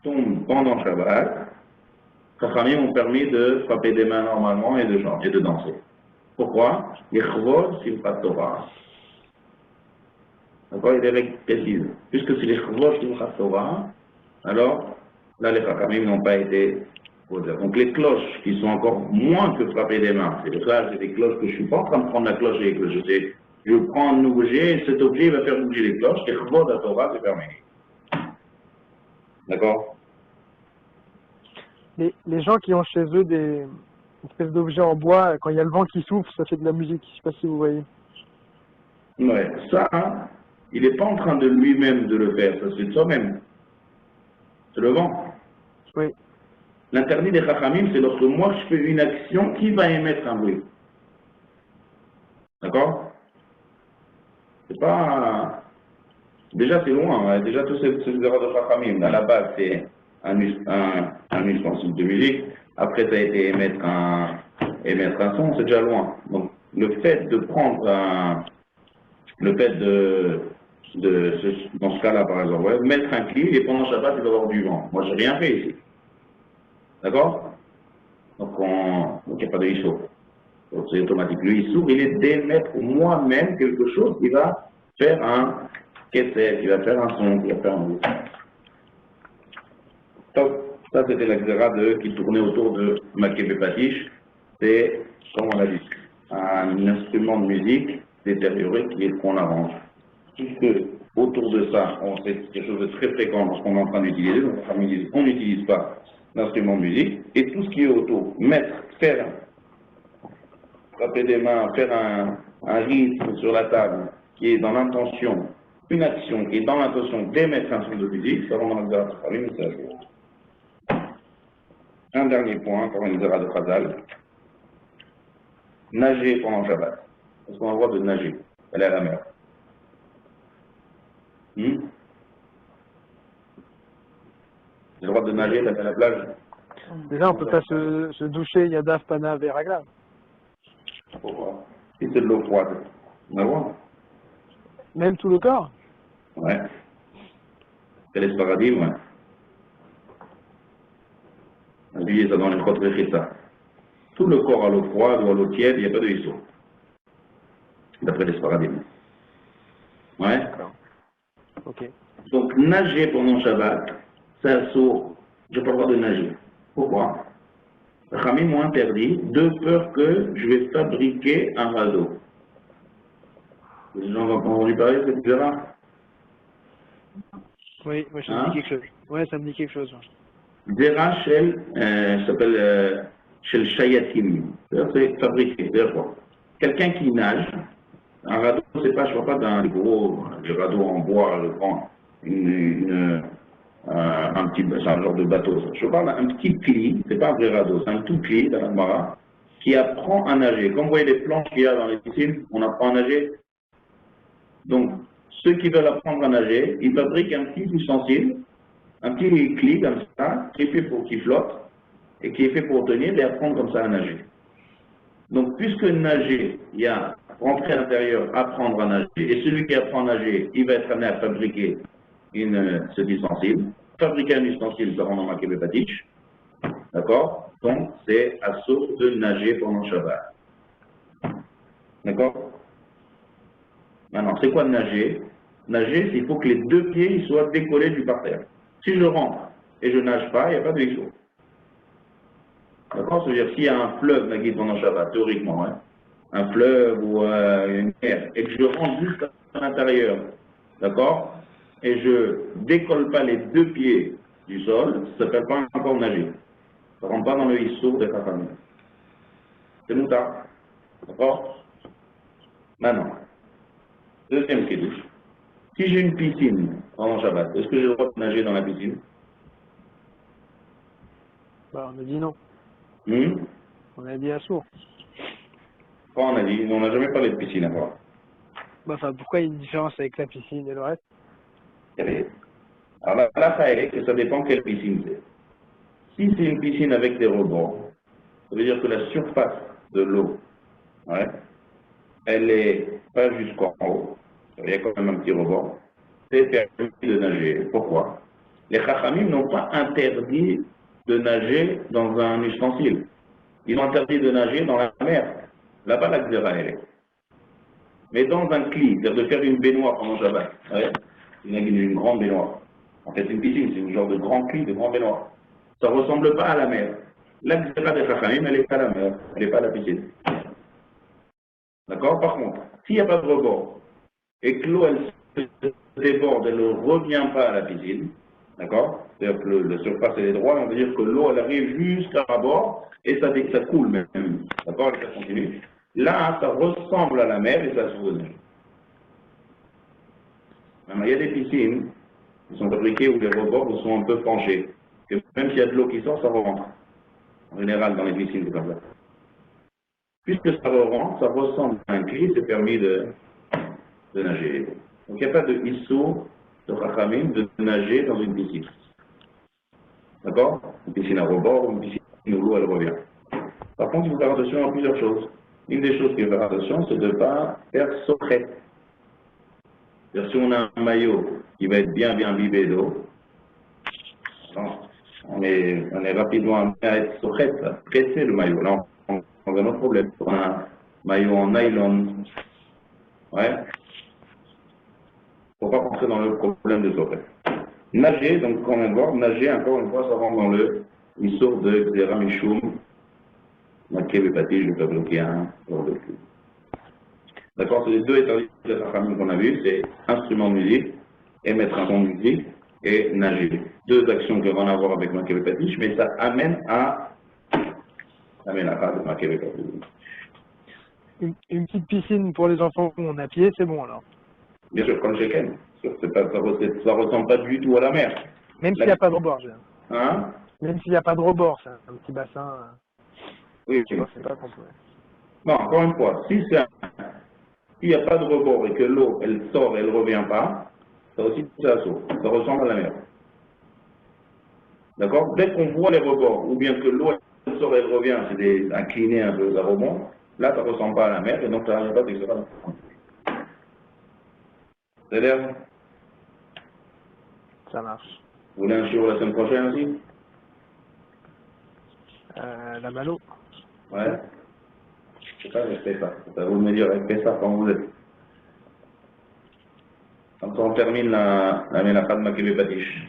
tombe pendant Shabbat, Chachamim ont permis de frapper des mains normalement et de chanter, et de danser. Pourquoi? Yechvod Simchat Torah. D'accord? Il y a des règles précises. Puisque c'est les Chvod Simchat Torah, alors là les Chachamim n'ont pas été posés. Donc les cloches qui sont encore moins que frapper des mains, c'est des cloches que je ne suis pas en train de prendre la cloche et que je prends un objet et cet objet va faire bouger les cloches. Yechvod à Torah, c'est terminé. D'accord? Les gens qui ont chez eux des espèces d'objets en bois, quand il y a le vent qui souffle, ça fait de la musique. Je ne sais pas si vous voyez. Ouais, ça, hein, il n'est pas en train de lui-même de le faire, ça c'est de soi-même. C'est le vent. Oui. L'interdit des Chachamim, c'est lorsque moi je fais une action qui va émettre un bruit. D'accord? C'est pas. Déjà c'est loin, hein. Déjà tous ces erreurs de Chachamim. À la base, c'est un ustensile de musique. Après, ça a été émettre un son, c'est déjà loin. Donc, le fait de prendre un. Le fait dans ce cas-là, par exemple, ouais, mettre un cli et pendant Shabbat, il va y avoir du vent. Moi, j'ai rien fait ici. D'accord? Donc, il n'y a pas de ISO. C'est automatique. Le ISO, il est d'émettre moi-même quelque chose qui va faire un keter, qui va faire un son, qui va faire un bruit. Donc, ça, c'était la qui tournait autour de Makébé Patish. C'est, comme on l'a dit, un instrument de musique détérioré qu'on arrange. Puisque autour de ça, c'est quelque chose de très fréquent lorsqu'on est en train d'utiliser, donc on n'utilise pas d'instrument de musique, et tout ce qui est autour, faire, frapper des mains, faire un rythme sur la table, qui est dans l'intention, une action qui est dans l'intention d'émettre un son de musique, ça rend dans un dernier point, encore une zéra de Khazal. Nager pendant le Shabbat. Est-ce qu'on a le droit de nager? Aller à la mer. J'ai le droit de nager, d'aller à la plage? Déjà, on ne peut pas se doucher Yadav, Panav et Raglav. Pourquoi? Si c'est de l'eau froide, on a le droit. Même tout le corps? Ouais. C'est les sparadim, ouais. On dit ça dans les Chot Rechitza. Tout le corps à l'eau froide ou à l'eau tiède, il n'y a pas de hisso. D'après les sparadim. Ouais. D'accord. Ok. Donc, nager pendant Shabbat, c'est un saut. Je n'ai pas le droit de nager. Pourquoi? Les Khamim m'ont interdit de peur que je vais fabriquer un radeau. Les gens ont entendu parler de cette zéra? Oui, moi, ça me dit quelque chose. Ouais, ça me dit quelque chose. Zéra s'appelle Shel Shayatim. C'est fabriqué. C'est quoi? Quelqu'un qui nage, un radeau, c'est pas, je ne parle pas d'un gros, des radeaux en bois, le grand, un petit, c'est un genre de bateau. Je parle d'un petit cli, c'est pas un vrai radeau, c'est un tout cli dans la mara, qui apprend à nager. Comme vous voyez les planches qu'il y a dans les piscines, on apprend à nager. Donc, ceux qui veulent apprendre à nager, ils fabriquent un petit ustensile, un petit cli comme ça, qui est fait pour qu'il flotte, et qui est fait pour tenir et apprendre comme ça à nager. Donc, puisque nager, il y a rentrer à l'intérieur, apprendre à nager, et celui qui apprend à nager, il va être amené à fabriquer cet ustensile. Fabriquer un ustensile, ça rend dans Makébé Patish. D'accord? Donc, c'est assaut de nager pendant Shabbat. D'accord? Maintenant, c'est quoi nager? Nager, c'est qu'il faut que les deux pieds ils soient décollés du parterre. Si je rentre et je nage pas, il n'y a pas de issue. D'accord? C'est-à-dire s'il y a un fleuve, Nagid, pendant Shabbat, théoriquement, hein, un fleuve ou une mer, et que je rentre juste à l'intérieur, d'accord? Et je décolle pas les deux pieds du sol, ça ne s'appelle pas encore nager. Ça ne rentre pas dans le issour de Chachamim. C'est moutarde. D'accord? Maintenant, deuxième kiddush. Si j'ai une piscine pendant Shabbat, est-ce que j'ai le droit de nager dans la piscine? Bah, on a dit non. Hmm? On a dit assourd. Quand on a dit, on n'a jamais parlé de piscine avant. Bah, enfin, pourquoi il y a une différence avec la piscine et le reste? Alors là, ça est que ça dépend quelle piscine c'est. Si c'est une piscine avec des rebords, ça veut dire que la surface de l'eau, ouais, elle est pas jusqu'en haut. Il y a quand même un petit rebord. C'est permis de nager. Pourquoi? Les Chachamim n'ont pas interdit de nager dans un ustensile. Ils ont interdit de nager dans la mer. Là-bas, la Xéra, elle est. Mais dans un cli, c'est-à-dire de faire une baignoire pendant Shabbat, ouais, une grande baignoire. En fait, c'est une piscine, c'est une genre de grand cli, de grand baignoire. Ça ne ressemble pas à la mer. La Xéra des Chachamim, elle n'est pas à la mer, elle n'est pas à la piscine. D'accord? Par contre, s'il n'y a pas de rebord, et que l'eau, elle se déborde, elle ne revient pas à la piscine, d'accord? C'est-à-dire que la surface, elle est droite, on veut dire que l'eau, elle arrive jusqu'à bord, et ça coule même, d'accord? Et ça continue. Là, ça ressemble à la mer, et ça se renouvelle. Il y a des piscines qui sont fabriquées où les rebords sont un peu penchés, que même s'il y a de l'eau qui sort, ça rentre. En général, dans les piscines, c'est comme ça. Puisque ça rentre, ça ressemble à un cli, c'est permis de nager. Donc il n'y a pas de issou de Chachamim de nager dans une piscine. D'accord? Une piscine à rebord ou une piscine où l'eau elle revient. Par contre, il faut faire attention à plusieurs choses. Une des choses qu'il faut faire attention, c'est de ne pas faire sochet. C'est-à-dire si on a un maillot qui va être bien imbibé d'eau, on est rapidement amené à être sochet, à presser le maillot. Là, on a un autre problème. Pour un maillot en nylon, ouais, il ne faut pas rentrer dans le problème de sochet. Nager, donc quand on voit, nager, encore une fois, ça rentre dans une sorte de Xéra Mishum, Maké Bepati, je ne vais pas bloquer un, d'accord, c'est les deux interdits de la famille qu'on a vu, c'est instrument de musique, émettre un son de musique, et nager. Deux actions qui vont avoir avec Maké Bepati, mais ça amène à de Maké Bepati. Une petite piscine pour les enfants où on a pied, c'est bon alors. Bien sûr, comme chez Ken. Ça ne ressemble pas du tout à la mer. Même s'il n'y a pas de rebord, je veux dire. Hein? Même s'il n'y a pas de rebord, c'est un petit bassin. Oui, Je sais pas qu'on peut. non, encore une fois, s'il n'y a pas de rebord et que l'eau, elle sort et elle ne revient pas, ça aussi, c'est la source. Ça ressemble à la mer. D'accord? Dès qu'on voit les rebords, ou bien que l'eau, elle sort et elle revient, c'est incliné un peu, ça rebond, là, ça ne ressemble pas à la mer, et donc ça n'arrive pas d'extra. C'est l'air? Ça marche. Vous voulez un chiot la semaine prochaine aussi? La Malo. Ouais. C'est pas avec Pessa. C'est à vous de me dire avec Pessa quand vous êtes. Quand on termine la Mélacha de Maké Bepatish.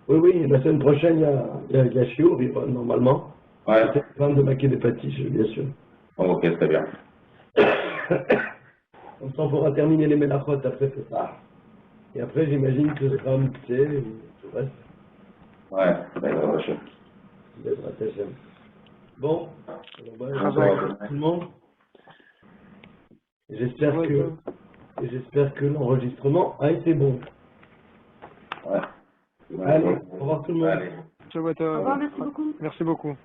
Oui, la semaine prochaine, il y a Shiur, normalement. Ouais. C'est la fin de Maké Bepatish, bien sûr. Oh, ok, très bien. Comme ça, on pourra terminer les Melachot après ça. Et après, j'imagine que ce sera un mixé et tout le reste. Ouais, d'accord, je... Bon, alors, Bonsoir. tout le monde. J'espère que l'enregistrement a été bon. Ouais. Allez, au revoir tout le monde. Allez. Ciao, Au revoir, merci beaucoup. Merci beaucoup.